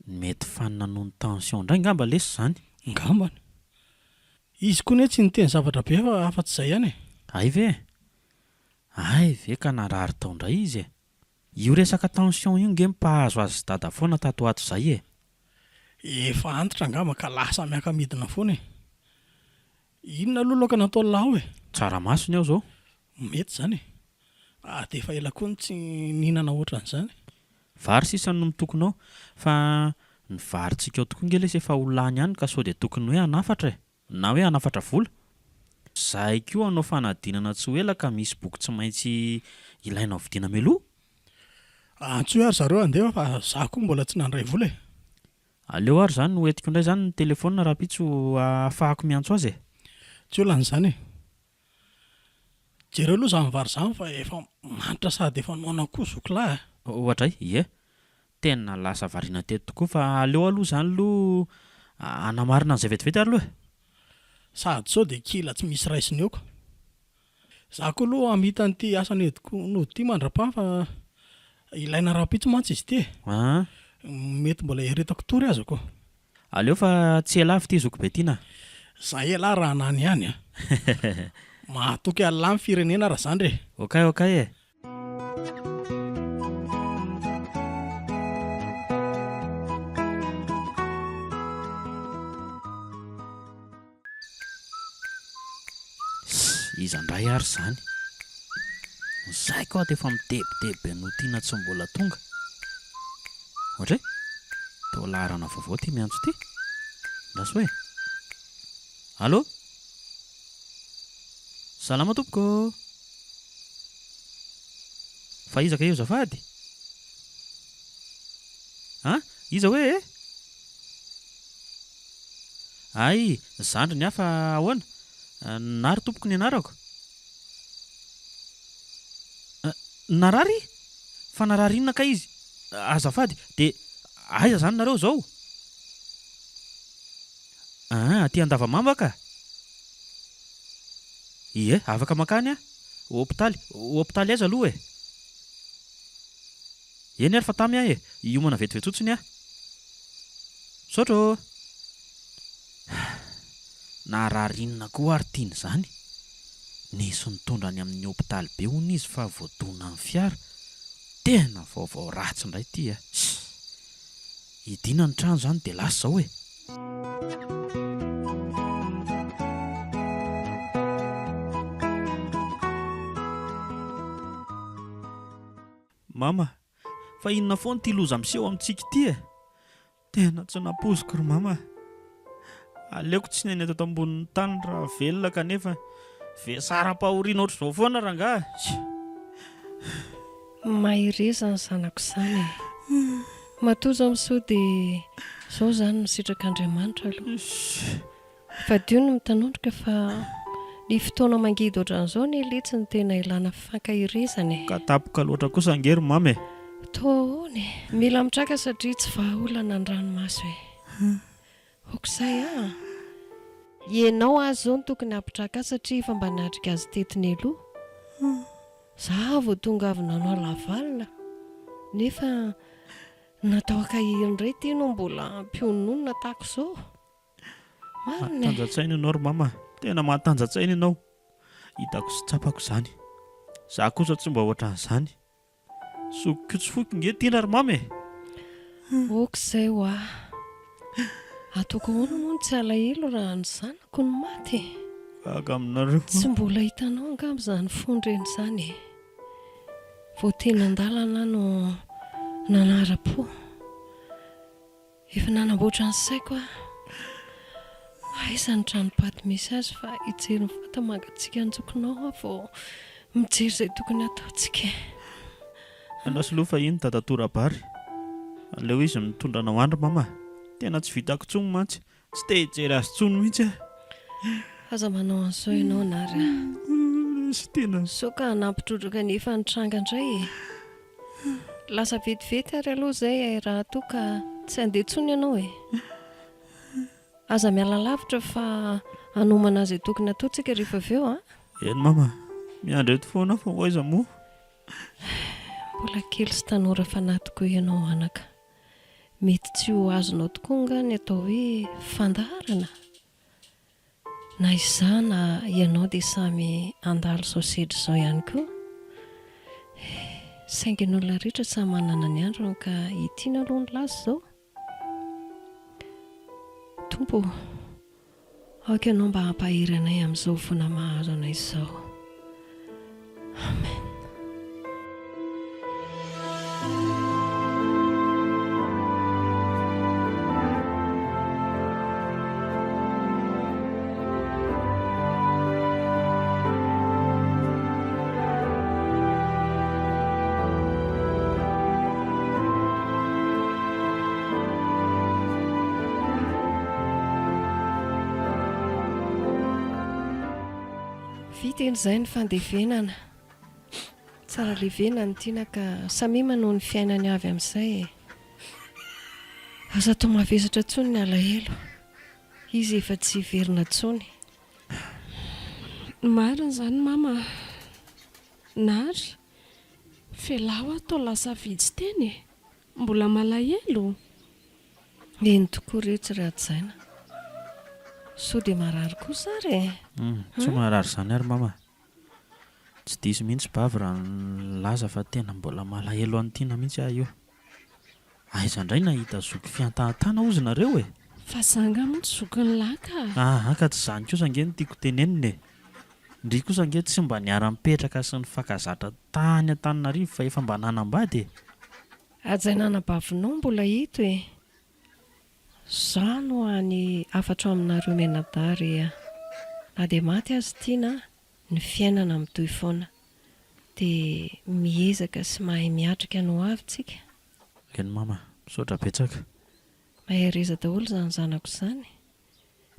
Mety fanina noho ny tension indray ngamba lesy izany. Ngambany. Izy koa ne tsy niteny zavatra be fa afa-tsy izay ihany. Ay ve ka narary tao indray izy e. Io resaka tension io nge mpahazo azy dada foana tato ato izay e. Efa antitra ngamba ka lasa miaka-midina foana e. Inona aloha loka natao lao e. Tsaramaso ny aho zao. Mety izany e. Dia efa ela koa tsy nihinana ohatran'izany. Vary sisa no mitokonao fa ny varintsika ao tokoa nge lesy efa ho lany ihany ka sao dia tokony hoe hanafatra e. Na hoe hanafatra vola. Zahay koa hanao fanadinana tsy ho ela ka misy boky tsy maintsy ilaina ao vidiana meloa. Antsoa ary zareo andeha fa za koa mbola tsy nandray vola e. Aleo ary izany no entiko indray izany ny telefona raha pitso ahafahako miantso azy e. Tsy olan'izany e. Jereo aloha izany vary izany fa efa manitra sady efa noana koa zokilahy. Ohatra ie. Tena lasa variana teto tokoa fa aleo aloha izany aloha anamarina an'izay vetivety ary aloha. Sady sao dia kila tsy misy raisiny eoko. Za koa aloha amita n'ity asany ediko no ity mandra-paha fa ilaina raha-pitso mantsy izy ity. Mety mbola heretako tory azy koa. Aleo fa tsy ela avy ity zoko be tiana. Za ela raha nany ihany a. Mahatoky alay amin'ny firenena raha izany re. Okay e. Iza indray ary izany. Izay koa dia efa midebidebe no tiana tsy mbola tonga. Ohatra hoe tao laharana vaovao ty miantso ty. Raso hoe. Allô? Salama tompoko. Fa iza ka eo zafady? Iza hoe? Ay, zandry ny hafa ahoana? Nary tompoko ny anarako. Narary? Fa narary inona ka izy? Azafady, dia aiza izany nareo zao? Aty Andavamamba ka? Ie, afaka makany hôpitaly aiza aloha e? Eny ary fa tamy ahy e, hiomana vetivety fotsiny aho. Saotra. Nararinina koa ary tiany izany. Nisy nitondra any amin'ny hôpitaly be hono izy fa voadona amin'ny fiara. Tena vaovao ratsy indray ity a. Idina ny trano izany dia lasa izao e. Mama, fa inona foana ty loza miseho amintsika ity e? Tena tsy napoziko ry mama. Aleoko tsy neny ato ambonin'ny tany raha velona kanefa vesaram-pahoriana ohatr'izao foana rangahy. Mahirezana zanako izany. Matoza amin'izao dia izao izany misitraka-Andriamanitra aloha. Fa dio no mitanondrika fa ny fotoana mangidy ohatran'izao ny letsy ny tena ilana fankahirezana. Ka tapoka loatra kosa angery mama e. Toony, mila mitraka satria tsy vahaolana ny ranomaso e. Okizay ianao azy izao no tokony hampitraka satria efa mba natrika azy tetiny aloha. Za vao tonga avy nanao lavalina nefa natao akahiry indray ty no mbola mpiononona tahako izao. Mahatanjatsaina ianao ry mama, tena mahatanjatsaina ianao. Hitako sy tsapako izany. Za kosa tsy mba ohatran'izany. Sokiko tsy foky nge tiana ry mama e. Okizay ho ataoko ahoana moa tsy alahelo raha ny zanako no maty. Gaga aminareo. Tsy mbola hitanao angamba izany fondreny izany. Vao teny an-dalana no nanara-po. Efa nanamboatra ny saiko aiza ny tranopaty misy azy fa hijery ny vata mangatsiaka anjokonao vao mijery izay tokony ataontsika. Anasy loha fa iny dadatora-bary. Aleo izy mitondra anao andro mama. Tena tsy vitako tsony mantsy. Tsy te hijery azy tsony mihitsy. Aza manao an'izao ianao nary. Sy tena so ka nampitrotroka ny efa nitranga indray e. Lasa vetivety ary aloha izay raha toa ka tsy handeha intsony ianao e. Aza miala lavitra fa hanomana azy tokony ataontsika rehefa avy eo a. Eny mama, miandry eto foana fa ho aiza moa. Mbola kely sy tanora fanatiko ianao anaka. Mety tsy ho azonao tokoa nga ny atao hoe fandaharana. Na izana ianao dia samy andalo saosety izao ihany koa. Saingy ny olona rehetra samy manana ny androny ka itiana aloha ny laza izao. Tompo, aoka ianao mba hampahery anay amin'izao voana mahazo anay izao. Amen. Vita en'izay ny fandevenana. Tsara levenany tiana ka samima noho ny fiainany avy amin'izay. Aza atao mavesatra intsony ny alahelo. Izy efa tsy verina intsony. Marina izany mama. Nary felao atao lasa vidy teny e. Mbola malahelo. Eny tokoa rehetra rahatsaina. So dia marary kosa ary e. Tsy marary izany ary mama. Tsy diso mihitsy bavy raha laza fa tena mbola malahelo an'tiana mihitsy aho io. Aiza indray nahita zoky fiantahatana ozy nareo e. Fa zanga moa tsy zokin'ny laka. Ka tsy izany kosa nge no tiako tenenina e. Ndry kosa nge tsy mba niara-mipetraka sy ny fakazatra tany Antananarivo fa efa mba nanambady e. Ajainanabavinao mbola hito e. Za no any afatra aminareo menadary na dia maty azy tiana ny fiainana amin'itoy foana dia miezaka sy mahay miatrika no avy tsika. Eny mama, misaotra betsaka. Mahay reza daholo izany zanako izany.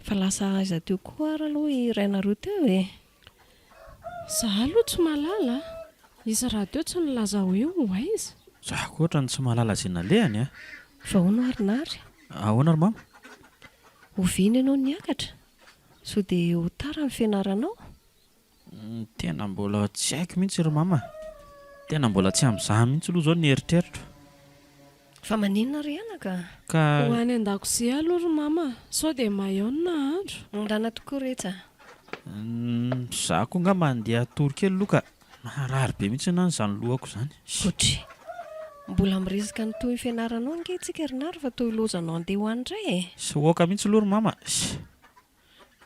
Fa lasa aiza teo koa ary aloha irainareo teo e. Zaho aloha tsy malala. Izy raha teo tsy nilaza hoe ho aiza. Za koa ohatrany tsy mahalala izay nalehany a. Vahoana ary nary. Ahoana ary mama? Oviana ianao niakatra. So dia ho tara ny fianaranao. Tena mbola tsy haiko mihitsy ry mama. Tena mbola tsy amin'izany mihitsy aloha izao ny eritreritro. Fa maninona ry anaka? Ka Ho any an-dakozia aloha ry mama. Sao dia mahaona andro. Ndrana tokoa rehetra. Za koa nga mandeha tory kely loka. Marary be mihitsy na izany lohako izany. Otry. Mbola miresaka ny toy fianaranao nge tsika ry nary fa toy lozanao andeha ho any indray e. Sy hoaka mihitsy aloha ry mama.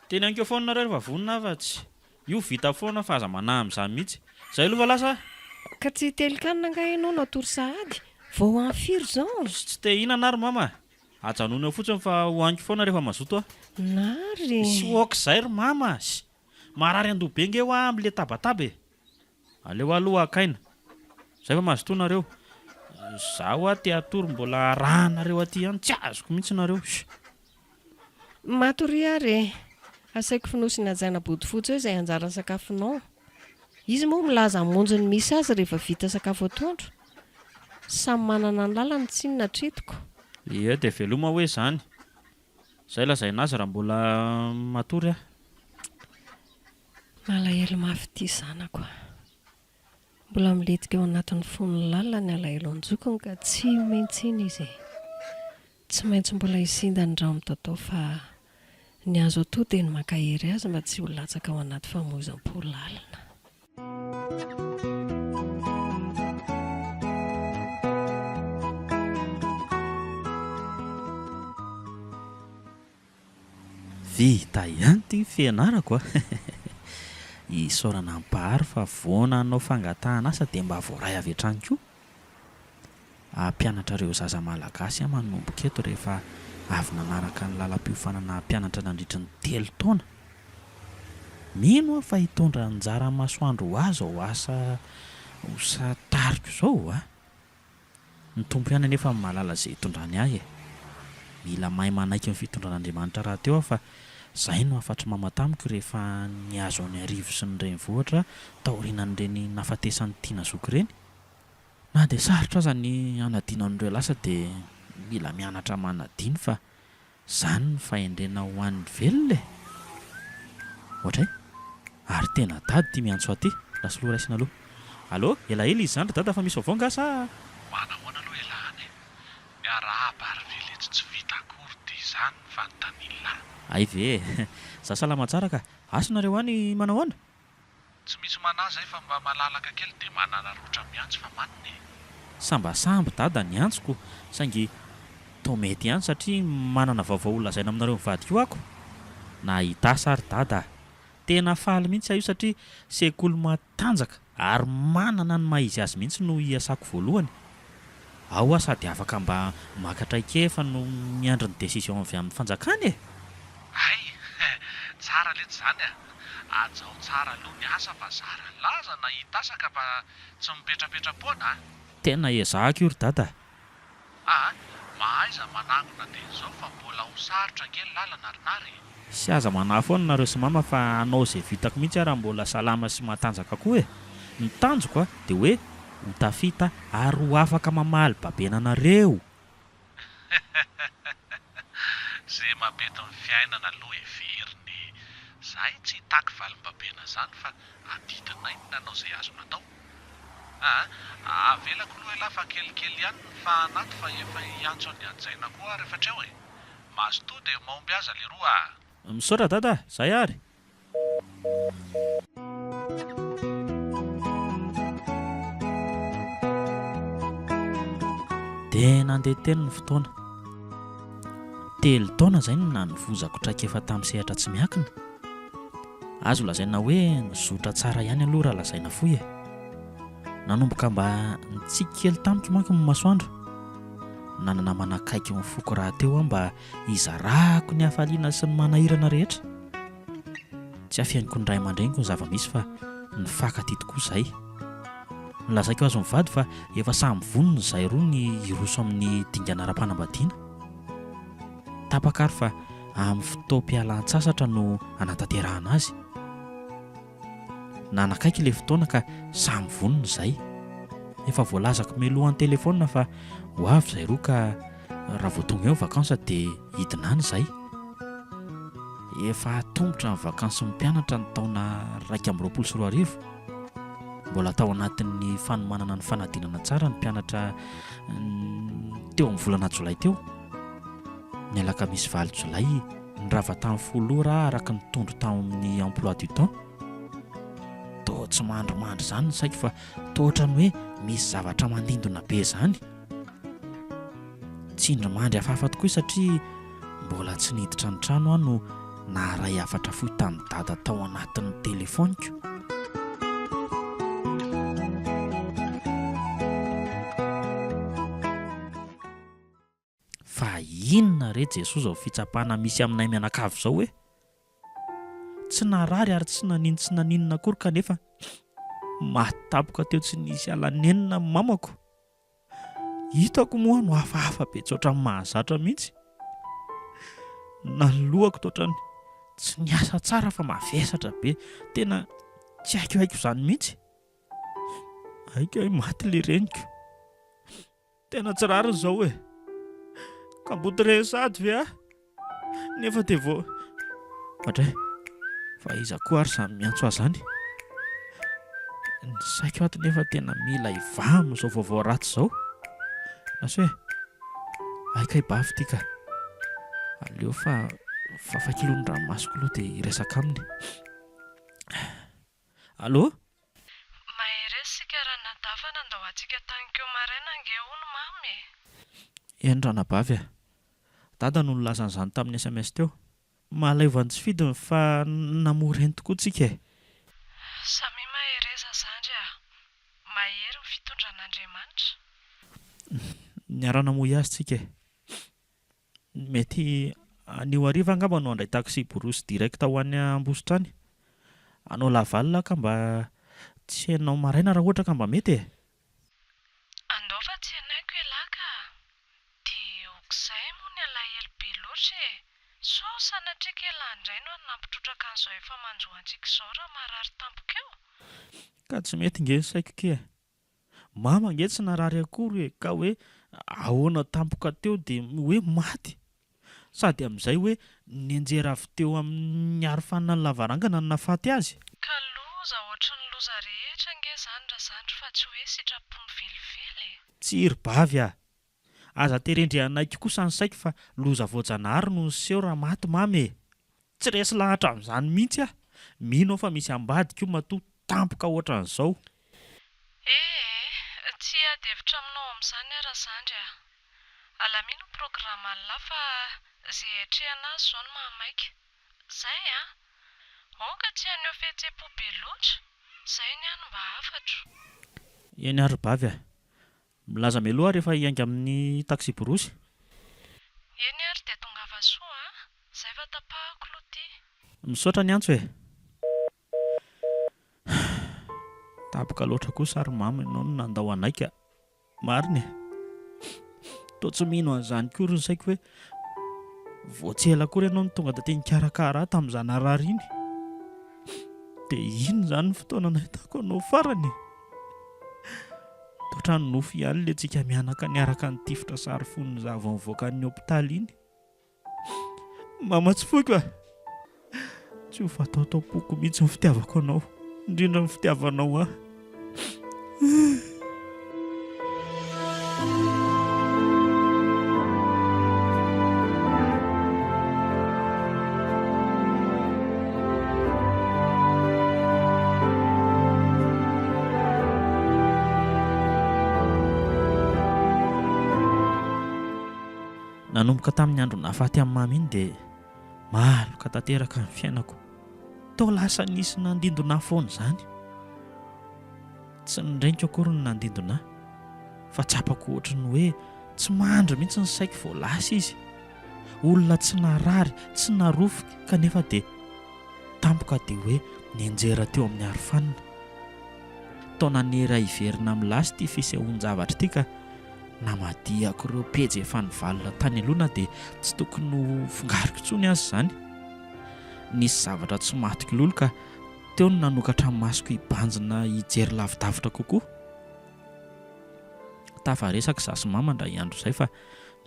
Tena anko foana nareo rehefa vonona fa tsy. Io vita foana fa aza manahy amin'izany mihitsy. Izay aloha fa lasa. Ka tsy telikanina nga ianao natory sahady. Vao ho anfiry izao. Tsy te hihinana ary mama. Ajanona fotsiny fa ho anko foana rehefa mazoto aho. Nary. Sy hoaka izay ry mama. Marary andoha be nge ho aho amin'ilay tabataba e. Aleo aloha akaina. Izay fa mazoto nareo. Zaho aty atory mbola rahanareo aty ihany tsy azoko mihitsy nareo. Matory ary. Asaiko finosina hajaina bodofotsy eo izay anjaran'ny sakafonao. Izy moa milaza monjy ny misy azy rehefa vita sakafo atoandro. Samy manana ny lalany tsy ny natretiko. Ie dia veloma hoe izany. Izay lazaina azy raha mbola matory aho. Malahelo mafy ity zanako. Mbola miletika eo anatin'ny fon'ny lalina ny alahelo anjokony ka tsy mentsiny izy. Tsy maintsy mbola isinda ny rano tatao fa ny azo atao dia ny makahery azy mba tsy ho latsaka ao anaty famoizam-po lalina. Vita ihany ty fianarako a. Isaorana ampahary fa voana anao fangatahana asa dia mba voaray avy hatrany koa. Mpianatra ireo zaza malagasy a manomboka eto rehefa avy nanaraka ny lalam-piofanana mpianatra nandritra ny 3 taona. Mino aho fa hitondra anjara masoandro ho azy ao asa tariko izao a. Ny tompo ihany anefa mahalala izay hitondrany ahy e. Mila mahay manaiky ny fitondran'Andriamanitra raha teo aho fa Izay no afatra mama tamiko rehefa niazo any arivo sy ny renivohitra taorianan'ireny nafatesan'ny tiana zoky ireny. Na dia sarotra aza ny anadina an'ireo lasa dia mila mianatra manadino fa izany ny fahendrena ho an'ny velona e. Ohatra e, ary tena dady tia miantso aty. Lasa loha raisina aloha. Allo, elaela izy zany ry dada fa misy vaovao sa? Manahoana aloha elany e. Miarahaba ary veletsy tsy vita akory dia izany ny fanontaniana. Ay ve, za salama tsara ka. Asa nareo any manahoana? Tsy misy manaza fa mba malalaka kely dia manana rotra miantso fa maniny. Sambasamby dada ny antsoko, saingy toa mety ihany satria manana vaovao lazaina aminareo mivadika io ako. Nahita sary dada. Tena faly mihitsy aho io satria sekoly matanjaka ary manana ny maha izy azy mihitsy no iasako voalohany. Ao aho sady afaka mba makatraikefa no miandry ny décision avy amin'ny fanjakany e. Ay, tsara lety izany a. Ajao tsara aloha ny asa fa zara laza na hitasaka fa tsy mipetrapetra-poana. Tena ezahako io ry dada. Mahaiza manangona dia izao fa mbola ho sarotra kely lalana rinary. Sy aza manahy foana nareo sy mama fa anao izay vitako mihitsy raha mbola salama sy matanjaka koa e. Ny tanjoko a dia hoe ho tafita ary ho afaka mamaly babenanareo. Zay mabety ny fiainana aloha everiny. Zahay tsy hitaky valim-babena izany fa adidina iny nanao izay azo natao. Avelako aloha elafa kelikely ihany ny fanaty fa efa hiantso ny anjaina koa rehefa treo e. Mahazo to dia mahomby aza le roa. Misaotra dada, zay ary. Dia nandeha teny ny fotoana. Telo taona izay no nanovozako traikefa tamin'ny sehatra tsy miakina. Azo lazaina hoe nizotra tsara ihany aloha raha lazaina fohy e. Nanomboka mba nitsiky kely tamiko manko ny masoandro. Nanana manakaiky ny foko raha teo mba hizarako ny hafaliana sy ny manahirana rehetra. Tsy afianiko ny ray aman-dreniko ny zava-misy fa nifankatia tokoa izay. Nilazaiko azo mivady fa efa samy vonona izay roa ny iroso amin'ny dingana ara-panambadiana. Tapakary fa amin'ny fotoam-pialan-tsasatra no anatanterahana azy. Nanakaiky ilay fotoana ka samy vonona izay. Efa voalazako mialohan'ny telefona fa ho avy izay roa ka raha vao tonga eo ny vakansa dia hidinany izay. Efa tongotra ny vakansy ny mpianatra ny taona 2024. Mbola tao anatin'ny fanomanana ny fanadinana tsara ny mpianatra teo amin'ny volana Jolay teo. Ny alakamisy 9 Jolay nirava tamin'ny 10 raha araka ny tondro tamin'ny emploi du temps. Toa tsy mandrimandry izany ny saiko fa toa ohatrany hoe misy zavatra mandindona be izany. Tsy indrimandry hafahafa tokoa satria mbola tsy niditra ny trano aho no naharay hafatra fohy tamin'ny dada tao anatin'ny telefoniko. Fa inona re Jesosy izao fitsapana misy aminay mianakavy izao hoe? Tsy narary ary tsy naninona akory kanefa mahatapoka teo tsy nisy alanenina amin'ny mamako. Hitako moa no hafahafa be tsotra ny mahazatra mihitsy. Na ny lohako totrany tsy niasa tsara fa mavesatra be. Tena tsy haiko izany mihitsy. Haiko hoe maty le reniko. Tena tsy rariny izao e. Kamboty sady ve ah? Nefa dia vao hatray fa iza koa ary samy miantso azy zany. Ny saiko ato nefa tena mila hivamo izao vaovao ratsy izao. Asa hoe aika ibavy ity ka. Aleo fa fafakilony ranomasoko aloha dia hiresaka aminy. Allo? Maheresika raha nadafana andao antsika tanikeo maraina ange hono mamy. Eny ranabavy a. Dada no nilazany izany tamin'ny SMS teo. Mahalaivany tsy fidiny fa namoreny tokoa tsika e. Samy mahereza zandry a. Mahery ny fitondran'Andriamanitra. Niarana moy azy tsika e. Mety anio hariva angamba no andray taxi borosy direct ho an'ny Ambositra any. Anao lavalina ka mba tsy hainao maraina raha ohatra ka mba mety e. Andao fa tsy hainaiko elaka. Dia okizay moa ny alahelo be loatra e. so sanatria kely andray no nampitrotraka an'izao efa manjoantsika izao raha marary tampoka eo. Ka tsy mety nge saiko ke. Mama nge tsy narary akory ka hoe ahoana tampoka teo dia hoe maty. Sady amin'izay hoe nianjera avy teo amin'ny arofanina ny lavarangana no nahafaty azy. Ka loza ohatry ny loza rehetra nge izany raha zandry fa tsy hoe sitrapony velively. Tsiry bavy ah. Aza terendry anaiky kosa ny saiko fa loza voajanahary no seho raha maty mamy. Tsy resy lahatra amin'izany mihitsy ah. Mino aho fa misy ambadika io matoa tampoka ohatran'izao. Tsy adevitra aminao amin'izany ara zandry ah. Alamino programa la fa izay hetrehana azy izao no mahamaika. Zay ah. Oka tsy aneo fihetseham-po be loatra. Zay ny any mba afatro. Eny ary bavy ah. Milaza meloa rehefa hiainga amin'ny taxi borosy. Eny ary dia tonga avasoa ah. Zay fa tapahako loty. Misaotra ny antso e. Tapoka loatra kosa ary mama ianao no nandao anaika. Marina. Toa tsy mino an'izany kory ny saiko hoe voatsela kory ianao no tonga da teny karakara tamin'izany arary iny. Dia ino izany ny fotoana nahitako anao farany. Toatrano nofy ihany ilay tsika mianaka niaraka ny tifitra sary foniny zava nivoaka ny hopitaly iny. Mama tsy foiko ah. Tsy ho fataotao-poko mihitsy ny fitiavako anao. Indrindra ny fitiavanao ah. Nanomboka tamin'ny andro nahafaty amin'ny mamy iny dia maloka tanteraka ny fiainako. Tao lasa nisy nandindona foana izany. Tsy nindreniko akory ny nandindona fa tsapako ohatra ny hoe tsy mandry mihitsy ny saiko vao lasa izy. Olona tsy narary, tsy narofika kanefa dia tampoka dia hoe nianjera teo amin'ny arofanina. Tao nanera hiverina amin'ny lasy ity fisehoan-javatra ity ka namadiako ireo pejy efa nivalona tany aloha dia tsy tokony ho fingariko intsony azy izany. Nisy zavatra tsy matiko lolo ka teo no nanokatra ny masoko hibanjina hijery lavidavitra kokoa. Tafaresaka izaho sy mama ndra hiandro izay fa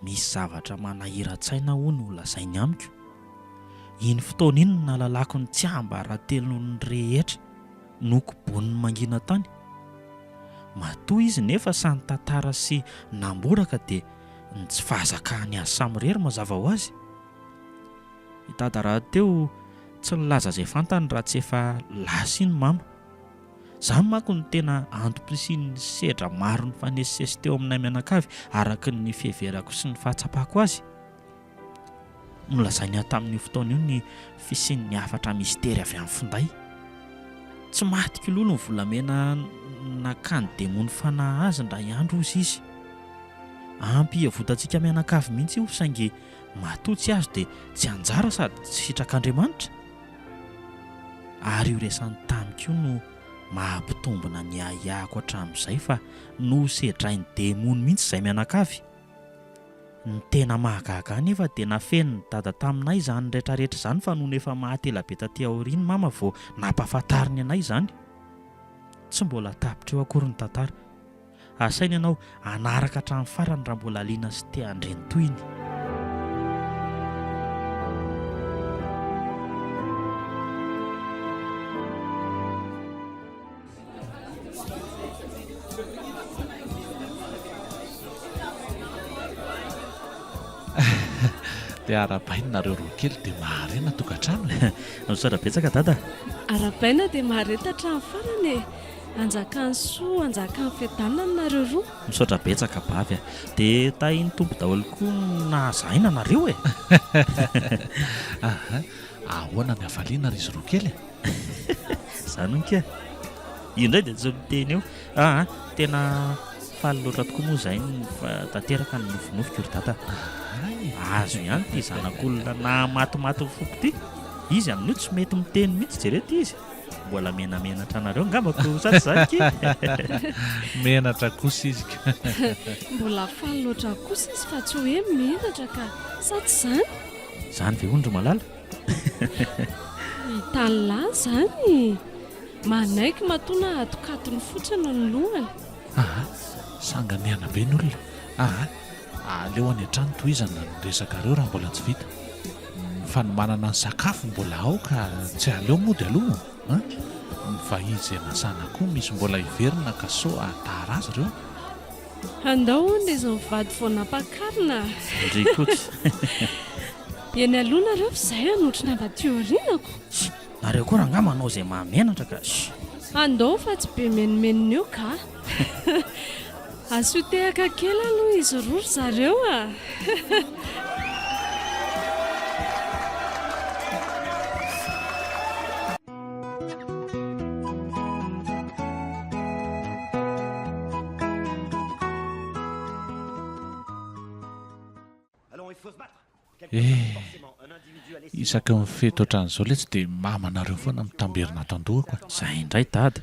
misy zavatra manahira-tsaina hono ho lazainy amiko. Iny fotoana iny no nahalalako ny tsy ambara-telon'ny rehetra nokobon'ny mangina tany. Matoa izy nefa sany tantara sy namboraka dia ny tsy fahazakahany azy samirery mazava ho azy. Hitady raha teo tsy nilaza izay fantany raha tsy efa lasa iny mama. Izany manko ny tena antoko sy ny sedra maro ny fanesisesy teo aminay mianakavy araka ny fiheverako sy ny fahatsapako azy. Nolazainy aho tamin'ny fotoana io ny fisian'ny hafatra mistery avy amin'ny finday. Tsy matiko lolo ny volamena nakany demony fanahy azy ndra hiandro ozy izy. Ampy avotantsika mianakavy mihitsy io saingy matotsy azy dia tsy anjara sady tsy sitrak'Andriamanitra. Ary io resany tamiko io no mahampitombona ny ahihako hatramin'izay fa no sedrain'ny demony mihitsy izay mianakavy. Ny tena mahagaga nefa dia nafeny ny dada taminay izany rehetrarehetra izany fa noho efa mahatela be taty aoriany mama vao nampahafantariny anay izany. Tsy mbola tapitra eo akory ny tantara. Asaina ianao anaraka hatramin'ny farany raha mbola liana sy te handreny toyiny. Dia arabainareo roa kely dia maharena tokantrano. Sarabetsaka dada. Arabaina dia mahareta hatramin'ny farany e. Anjakany soa, anjakany fiadanana nareo roa. Misaotra betsaka bavy ah. Dia tahiny tompo daholo koa nahazaina nareo e. Ahoana ny havaliana ry izy roa kely? Izany onka. Io indray dia tsy miteny eo. Tena faly loatra tokoa moa izay tanteraka ny nofinofiko ry dada. Azo ihany ity zanak'olona na matimaty foko ity. Izy amin'io tsy mety miteny mihitsy jerety izy. Mbola menamenatra anareo ngambako sady izany ky. Menatra kosa izy. Mbola faly loatra kosa izy fa tsy hoe menatra ka sady izany. Izany ve hono ry malala? Hitalahy zany manaiky matona atokatony fotsiny ny lohany. Sanganiana be ny olona. Aleo any an-trano toizana ny resakareo raha mbola tsy vita. Fa ny manana ny sakafo mbola ao ka tsy aleo mody aloha. Fa izy anasana koa misy mbola iverina ka so atara azy ireo. Andao hono izy mivady vao nampakarina. Ndrikotsy. Eny aloha nareo izay anotrina avatio arinako. Nareo koa raha manao izay mahamenatra ka. Andao fa tsy be menimenina eo ka. Asotehaka kely aloha izy rory zareo Isaky ny fety ohatran'izao le tsy dia mamanareo foana mitamberina tandohako. Izay indray dada.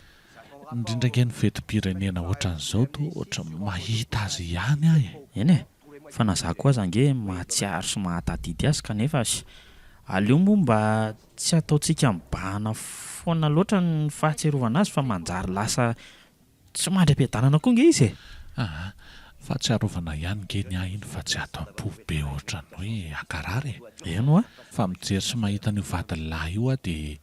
Indrindra ke ny fetim-pirenena ohatran'izao to ohatra mahita azy ihany ahy. Eny e, fa na za koa zange mahatsiaro sy mahatadidy azy kanefa aleo moa mba tsy ataontsika mibahana foana loatra ny fahatserovana azy fa manjary lasa tsy mandram-piadanana koa nge izy e. Fa tsy arovana ihany ngeny ahy iny fa tsy atam-po be ohatran'ny hoe akarary. Eno fa mijery sy mahita ny vadilahy io dia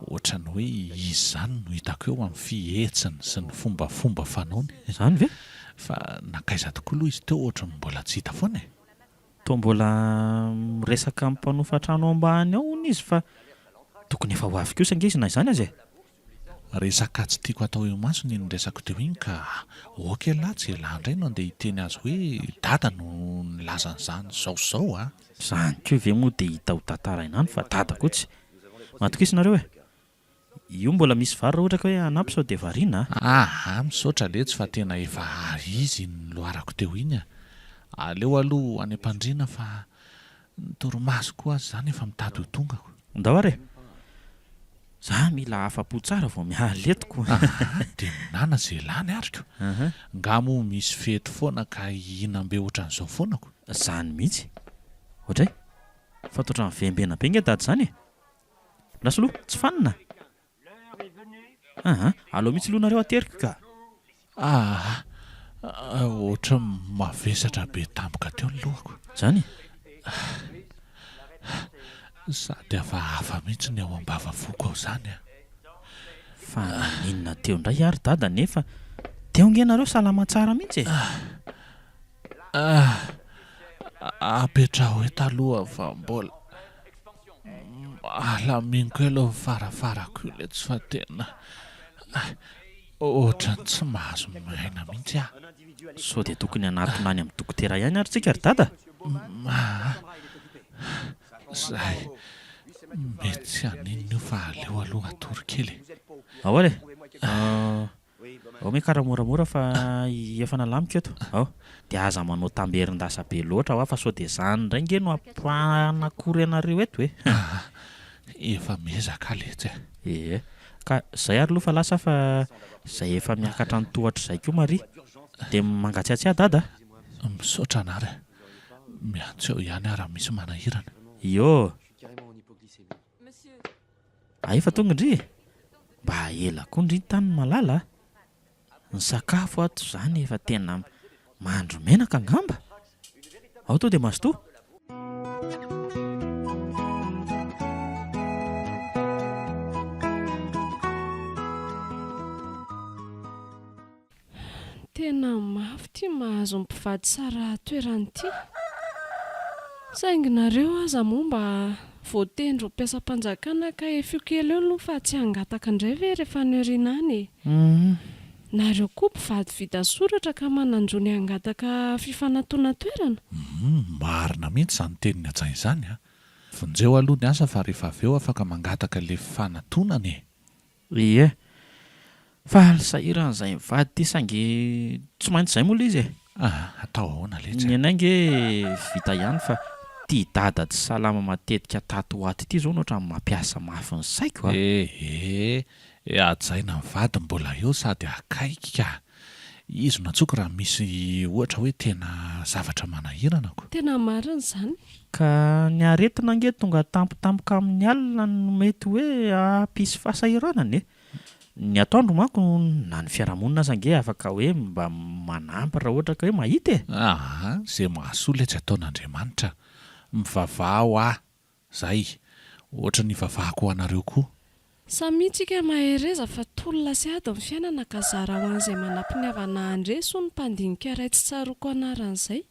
ohatran'ny hoe izy zany no hitako eo amin'ny fihetsiny sy ny fombafomba fanaony. Izany ve? Fa nakaiza tokoa aloha izy teo ohatran'ny mbola tsy hita foana e. Toa mbola miresaka mpanofa trano ambany ao hono izy fa tokony efa ho avy kosa nge izy na izany azy e. Resaka tsy tiako atao eo masony ny resako teo iny ka oka lahy tsy ela indray no andeha hiteny azy hoe dada no nilazan'izany zaozao Izany koa ve moa dia hita ho tantaraina any fa dada kotsy. Matokisy nareo e. Io mbola misy vary ohatra ka hoe anampy sao dia variana. Misaotra letsy fa tena efa izy ny loarako teo iny aleo aloha any am-pandriana fa ny torimaso koa azy zany efa mitady ho tongako. Ndao ary e. Za mila afa-po tsara vao mihaly etiko. Dia minana izay lany ariko. Ngamo misy fety foana ka ihinam-be ohatran'izao foanako. Izany mihitsy. Ohatray fatotra ny vembena be nge dady izany e. Lasoloha tsy fanina. Alao mihitsy loanareo aterika ka. Ohatra mavesatra be tampoka teo ny lohako. Izany sady hafa mihitsy ny ao am-bava foko ao izany fa inona teo indray ary dada nefa teo nge nareo salama tsara mihitsy e. Apetraho hoe taloha fa mbola alaminiko aloha farafarako ile tsy fa tena ohatrany tsy mahazo maina mihitsy sao dia tokony anatona any amin'ny dokotera ihany ary tsika ry dada. Zay mety tsy haninona io fa aleo aloha atory kely. Ao ary ao mekara moramora fa efa nalamiko eto. Ao dia aza manao tamberin-dasa be loatra ho fa sao dia izany indray nge no ampanakory anareo eto e. Efa mezaka letsy e. Ka izay ary aloha fa lasa fa izay efa miakatra ny tohatra izay koa Maria dia mangatsiatsiahy dada. Misaotra anary miantso eo ihany raha misy manahirana. Yo efa tonga indry mba ela koa indry tany malala. Ny sakafo ato izany efa tena mahandro menaka angamba. Ao to dia mazotoa. Tena mafy ty mahazo mpivady tsara toerany ty. Sainginareo aza moa mba voatendro mpiasam-panjakana ka efio kely eo aloha fa tsy hangataka indray ve rehefa nyoriana any. Nareo koa mpivady vita soratra ka mananjony hangataka fifanatoana toerana. Marina mihitsy izany teniny atsay izany vonjeo aloha ny asa fa rehefa avy eo afaka mangataka le fifanantonany. Ie fa alsahiran'izay mivady ty sange tsy maintsy izay moa le izy e. Atao ahoana letsy. Ny anay nge vita ihany fa ty dada tsy salama matetika tato ho aty ity zao nohatra mampiasa mafy ny saiko ajaina mivady mbola eo sady akaikika izy natsoka raha misy ohatra hoe tena zavatra manahiranako. Tena marina izany. Ka ny aretina ange tonga tampotampoka amin'ny alina no mety hoe ampisy fahasahiranany e. Ny atoandro manko na ny fiarahamonina aza ange afaka hoe mba manampy raha ohatra ka hoe mahita e. Izay mahasolo tsy ataon'Andriamanitra. Mivavah zay. Ohatra ny vavahako ho anareo koa. Samy tsika mahereza fa tolona sy ady ny fiainana ka zara ho an'izay manam-piniavana andreso ny mpandinika iray tsy tsaroako anaran'izay.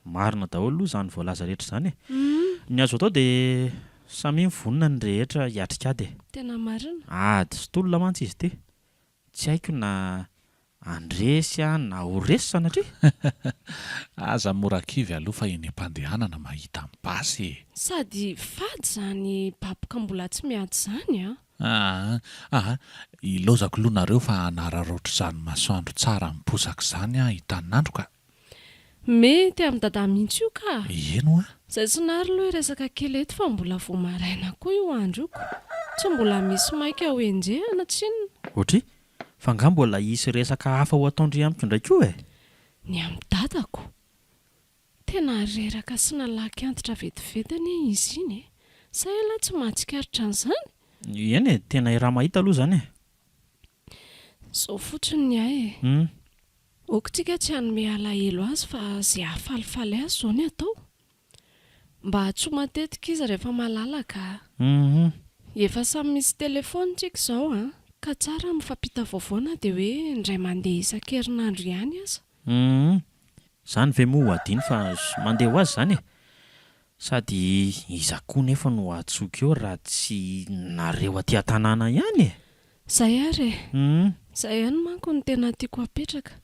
Marina daholo aloha izany voalaza rehetra izany e. Ny azo atao dia samy mivonona ny rehetra hiatrikady. Tena marina. Ady sy tolona mantsy izy ty. Tsy haiko na andresy na ho resy sanatria. Aza morakivy aloha fa eny am-pandehanana mahita mibasy. Sady fady izany baboka mbola tsy miady izany Ilaozako aloha nareo fa hanararoatra izany masoandro tsara miposaka izany hitan'andro ka. Mety amin'ny dada mihitsy io ka. Eno Izay somary aloha resaka kely eto fa mbola vao maraina koa io androko. Tsy mbola misy maika ho enjehana tsinona. Ohatry fa nga mbola hisy resaka hafa ho ataondry amiko ndraiky io e. Ny amin'ny dadako tena reraka sy nalaky antitra vetivetany izy iny e. Sa ela tsy mahatsikaritra an'izany. Eny e, tena raha mahita aloha izany e. Zao fotsiny ny ahy e. Okotsika tsy hanome alahelo azy fa izay hafalifaly azy izao ny atao. Mba tsy ho matetika izy rehefa malalaka. Efa samy misy telefony tsika izao ka tsara mifampita vaovaona dia hoe indray mandeha isan-kerinandro ihany aza. Izany ve moa ho adiny fa mandeha ho azy izany e. Sady iza koa nefa no atsoka eo raha tsy nareo aty an-tanàna ihany e. Izay ary e. Izay ihany manko ny tena tiako apetraka.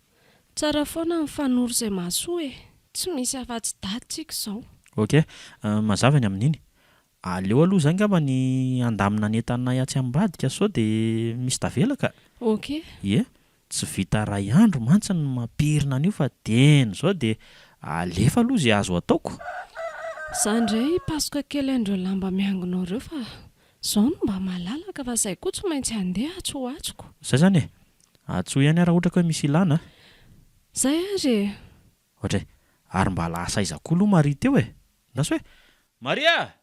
Tsara foana ny fanoro izay mahasoa e. Tsy misy afa-tsy daditsika izao. Ok, mazava ny amin'iny. Aleo aloha izay ngamba ny andamina ny entanay atsy ambadika sao dia misy tavelaka. Ok. Tsy vita ray andro mantsy ny mampirina an'io fa tena izao dia alefa aloha izay azo ataoko. Za indray pasoka kely andreo lamba miangonao ireo fa izao no mba malalaka fa izay koa tsy maintsy handeha atsoatsoko. Izay izany e. Atsoa ihany raha ohatra ka hoe misy ilana. Izay ary e. Ohatra ary mba lasa izako aloha Maria teo e. Ndaso hoe Maria!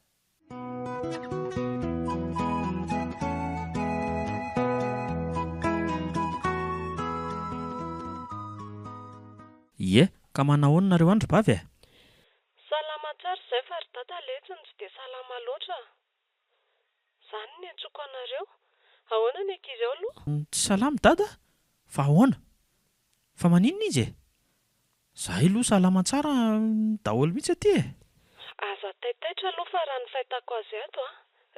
Ka manahoana nareo andro bavy e? Salama tsara izay fa ry dada letsiny tsy dia salama loatra. Izany ny antsoako anareo. Ahoana ny ankizy ao aloha? Tsy salama dada? Fa ahoana? Fa maninona izy e? Zahay aloha salama tsara daholo mihitsy aty e. Aza taitaitra aloha fa raha ny fahitako azy ato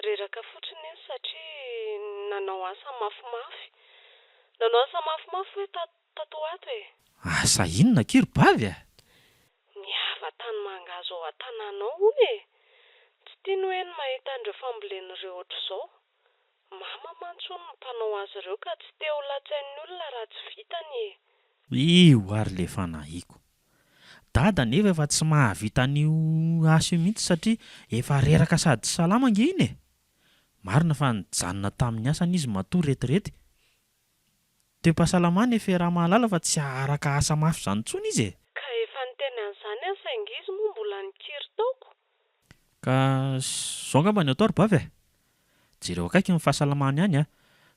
reraka fotsiny izy satria nanao asa mafimafy. Nanao asa mafimafy hoe tato ato e. Asa inona kiry bavy e? Ny hava-tany mangazo ao an-tanànao hono e. Tsy tiany hoe ny mahita andreo fambolen'ireo ohatr'izao. Mama mantsy ny mpanao azy ireo ka tsy te ho latsain'ny olona raha tsy vitany e. Io ary le fanahiako. Dada nefa efa tsy mahavita an'io asa io mihitsy satria efa reraka sady tsy salama ange iny e. Marina fa nijanona tamin'ny asany izy matoa retirety. Teo-pahasalamana efa raha mahalala fa tsy araka asa mafy izany intsony izy e. Ka efa niteny an'izany aho saingy izy moa mbola nikiry taoko. Ka izao ngamba ny atao ry bavy e. Jereo akaiky ny fahasalamana ihany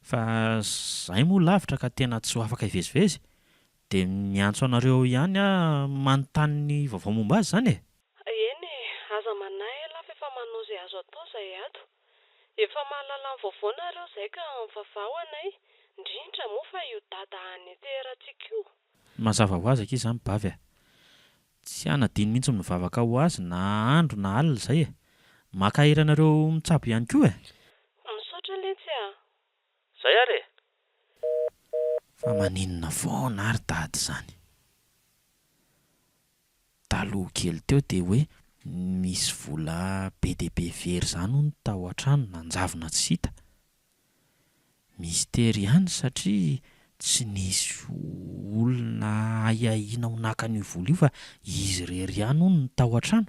fa zahay moa lavitra ka tena tsy ho afaka hivezivezy. Dia miantso anareo ihany manontany ny vaovao momba azy izany e. Eny e, aza manahy ela fa efa manao izay azo atao izay ato. Efa mahalala ny vaovao nareo izay ka mivavao anay. Indrindra moa fa io dada haneterantsika io. Mazava ho azy izy izany bavy e. Tsy hanadiny mihitsy mivavaka ho azy na andro na alina izay e. Maka iranareo mitsabo ihany koa e. Misaotra letsy a. Izay ary e. Fa maninona foana ary dady izany. Taloha kely teo dia hoe misy vola be dia be very izany hono tao an-trano nanjavona tsy hita. Mistery ihany satria tsy nisy olona ahiahina ho naka an'io vola io fa izy rery ihany hono ny tao an-trano.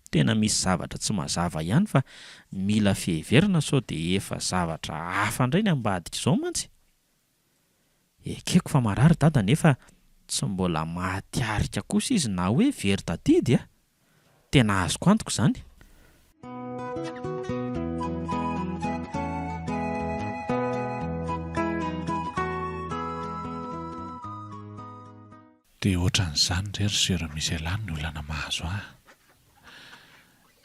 Tena misy zavatra tsy mazava ihany fa mila fiheverana sao dia efa zavatra hafa indray ny ambadika izao mantsy. ekeko fa marary dada nefa tsy mbola mahatiarika kosa izy na hoe very tadidy a. Tena azoko antoko izany. Dia ohatran'izany rery sera misy elany ny olana mahazo ahy.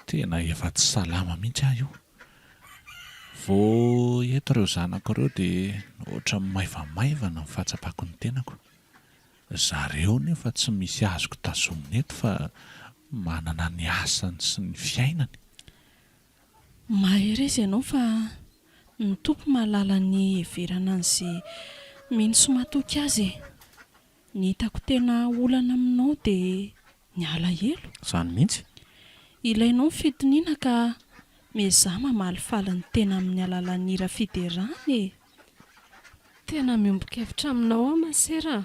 Tena efa tsy salama mihitsy aho io. Vao eto ireo zanako ireo dia ohatra maivamaivana ny fahatsapako ny tenako. Zareo nefa tsy misy azoko tazomina eto fa manana ny asany sy ny fiainany. Mahery izy ianao fa ny tompo mahalala ny heverana an'izay mino somatoky azy. Ny hitako tena olana aminao dia ny alahelo. Izany mihitsy. Ilainao ny fitoniana ka mizaha mamalyfaly ny tena amin'ny alalan'ny hira fiderany. Tena miombon-kevitra aminao aho masera.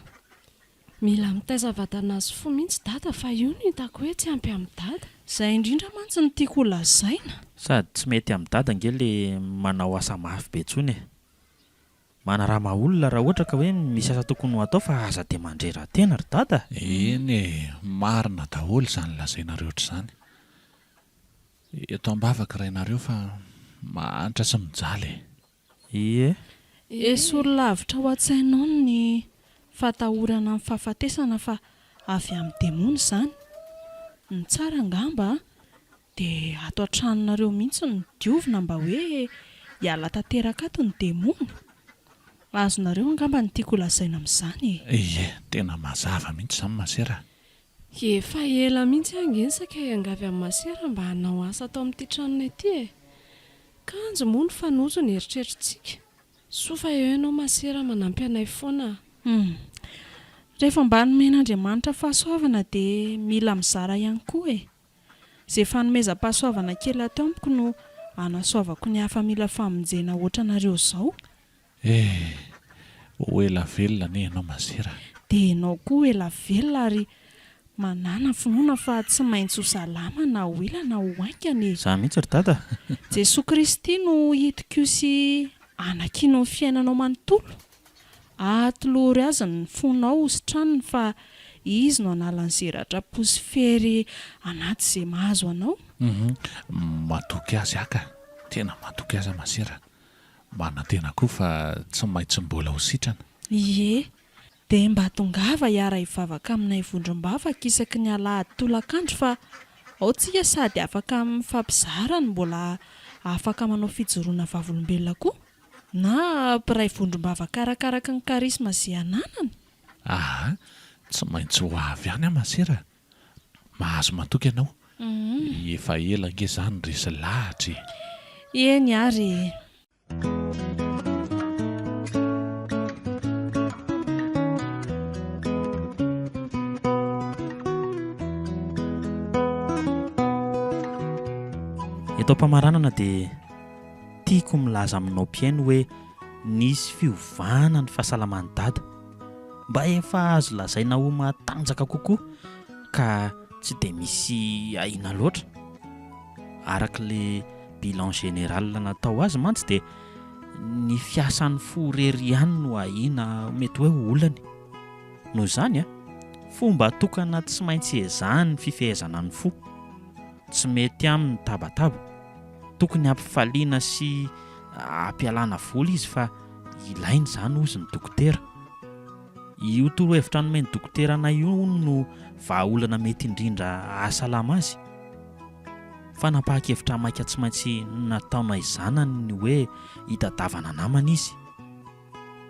Mila mitaiza vadanazy fo mihitsy dada fa io no hitako hoe tsy ampy amin'ny dada. Izay indrindra mantsy ny tiako ho lazaina. Sady tsy mety amin'ny dada angely manao asa mafy be intsony e. Manarama olona raha ohatra ka hoe misy asa tokony ho atao fa aza dia mandrera-tena ry dada. Eny e, marina daholo izany lazainareo ohatr'izany. Eto ambavaka rainareo fa mahantra sy mijaly. Ie. Esolo lavitra ho an-tsainao ny fatahorana amin'ny fahafatesana fa avy amin'ny demony izany. Ny tsara angamba dia ato an-tranonareo mihitsy ny diovina mba hoe hiala tanteraka ato ny demony. Azonareo angamba ny tiako lazaina amin'izany. Ie, tena mazava mihitsy izany masera. Efa ela mihitsy angesaka angavy amin'ny masera mba hanao asa atao amin'ity tranonay ity e. Kanjo moa ny fanozo ny eritreritrintsika. Sofa eo ianao masera manampy anay foana. Rehefa mba nomen'Andriamanitra fahasoavana dia mila mizara ihany koa e. Izay fanomezam-pahasoavana kely atao amiko no anasoavako ny hafa mila famonjena ohatranareo izao. Ho ela velona ne ianao masera. Dia ianao koa ela velona ary manana finoana fa tsy maintsy ho salama na ho ela na ho haingana. Izany mihitsy ry dada. Jesosy Kristy no hitiko sy anakiano ny fiainanao manontolo. Atolory azy ny fonao sy tranony fa izy no analan'izay ratra-po sy fery anaty izay mahazo anao. Matoky azy aka. Tena matoky azy masera. Manantena koa fa tsy maintsy mbola ho sitrana. Ie, dia mba tongava hiara hivavaka aminay vondrom-bavaka isaky ny alahady tolakandro fa ao tsika sady afaka mifampizara ny mbola afaka manao fijoroana vavolombelona koa na mpiray vondrom-bavaka arakaraka ny karisma izay ananany. Tsy maintsy ho avy any masera. Mahazo matoky ianao. Efa ela ange izany resy lahatra. Eny ary. Eto am-pamaranana dia tiako milaza aminao mpiaino hoe nisy fiovana ny fahasalaman'ny dada. Mba efa azo lazaina ho matanjaka kokoa ka tsy dia misy ahiana loatra. Arak'ilay bilan général natao azy mantsy dia ny fiasan'ny fo rery ihany no ahiana mety hoe olany. Noho izany fomba tokana tsy maintsy ezahany ny fifehezana ny fo. Tsy mety amin'ny tabataba. Tokony ampifaliana sy ampialana vola izy fa ilainy izany ozy ny dokotera. Io torohevitra nomeny dokoterana io no vahaolana mety indrindra ahasalama azy. Fanapahan-kevitra maika tsy maintsy nataona izanany ny hoe hitadavana namana izy.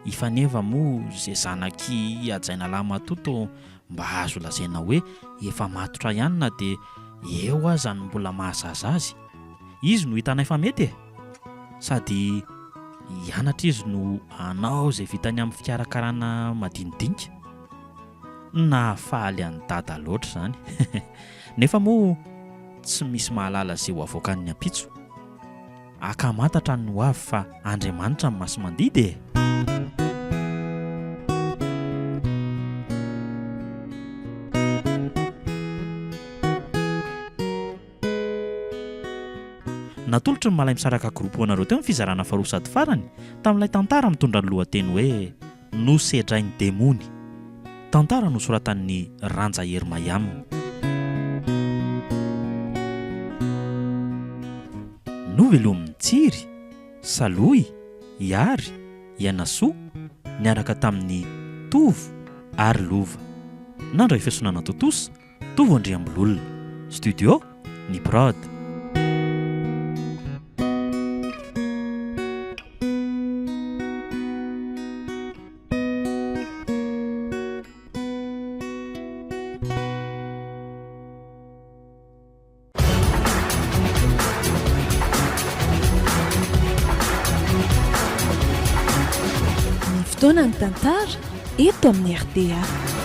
Ifaneva moa izay zanaky hajaina lamatoto mba azo lazaina hoe efa matotra ihany na dia eo aza ny mbola mahazaza azy. Izy no hitanay fa mety sady hianatra izy no anao izay vitany amin'ny fikarakarana madinidinika. Nahafaly an'ny dada loatra izany. Nefa moa tsy misy mahalala izay ho avoakan'ny ampitso. Akamantatra ny ho avy fa Andriamanitra ny maso mandidy Natolotry ny malay misaraka groupe anareo teo ny fizarana faharoa sady farany tamin'ilay tantara mitondra ny lohateny hoe nosedrainy demony. Tantara nosoratan'ny Ranja Hermayam. Novelomin'ny Tsiry, Saloy, Iary, Ianasoa niaraka tamin'ny Tovo ary Lova. Nandray fiasonana totosa, Tovo Andriambololona. Studio ny Prod. Fotoana ny tantara eto amin'ny RDA.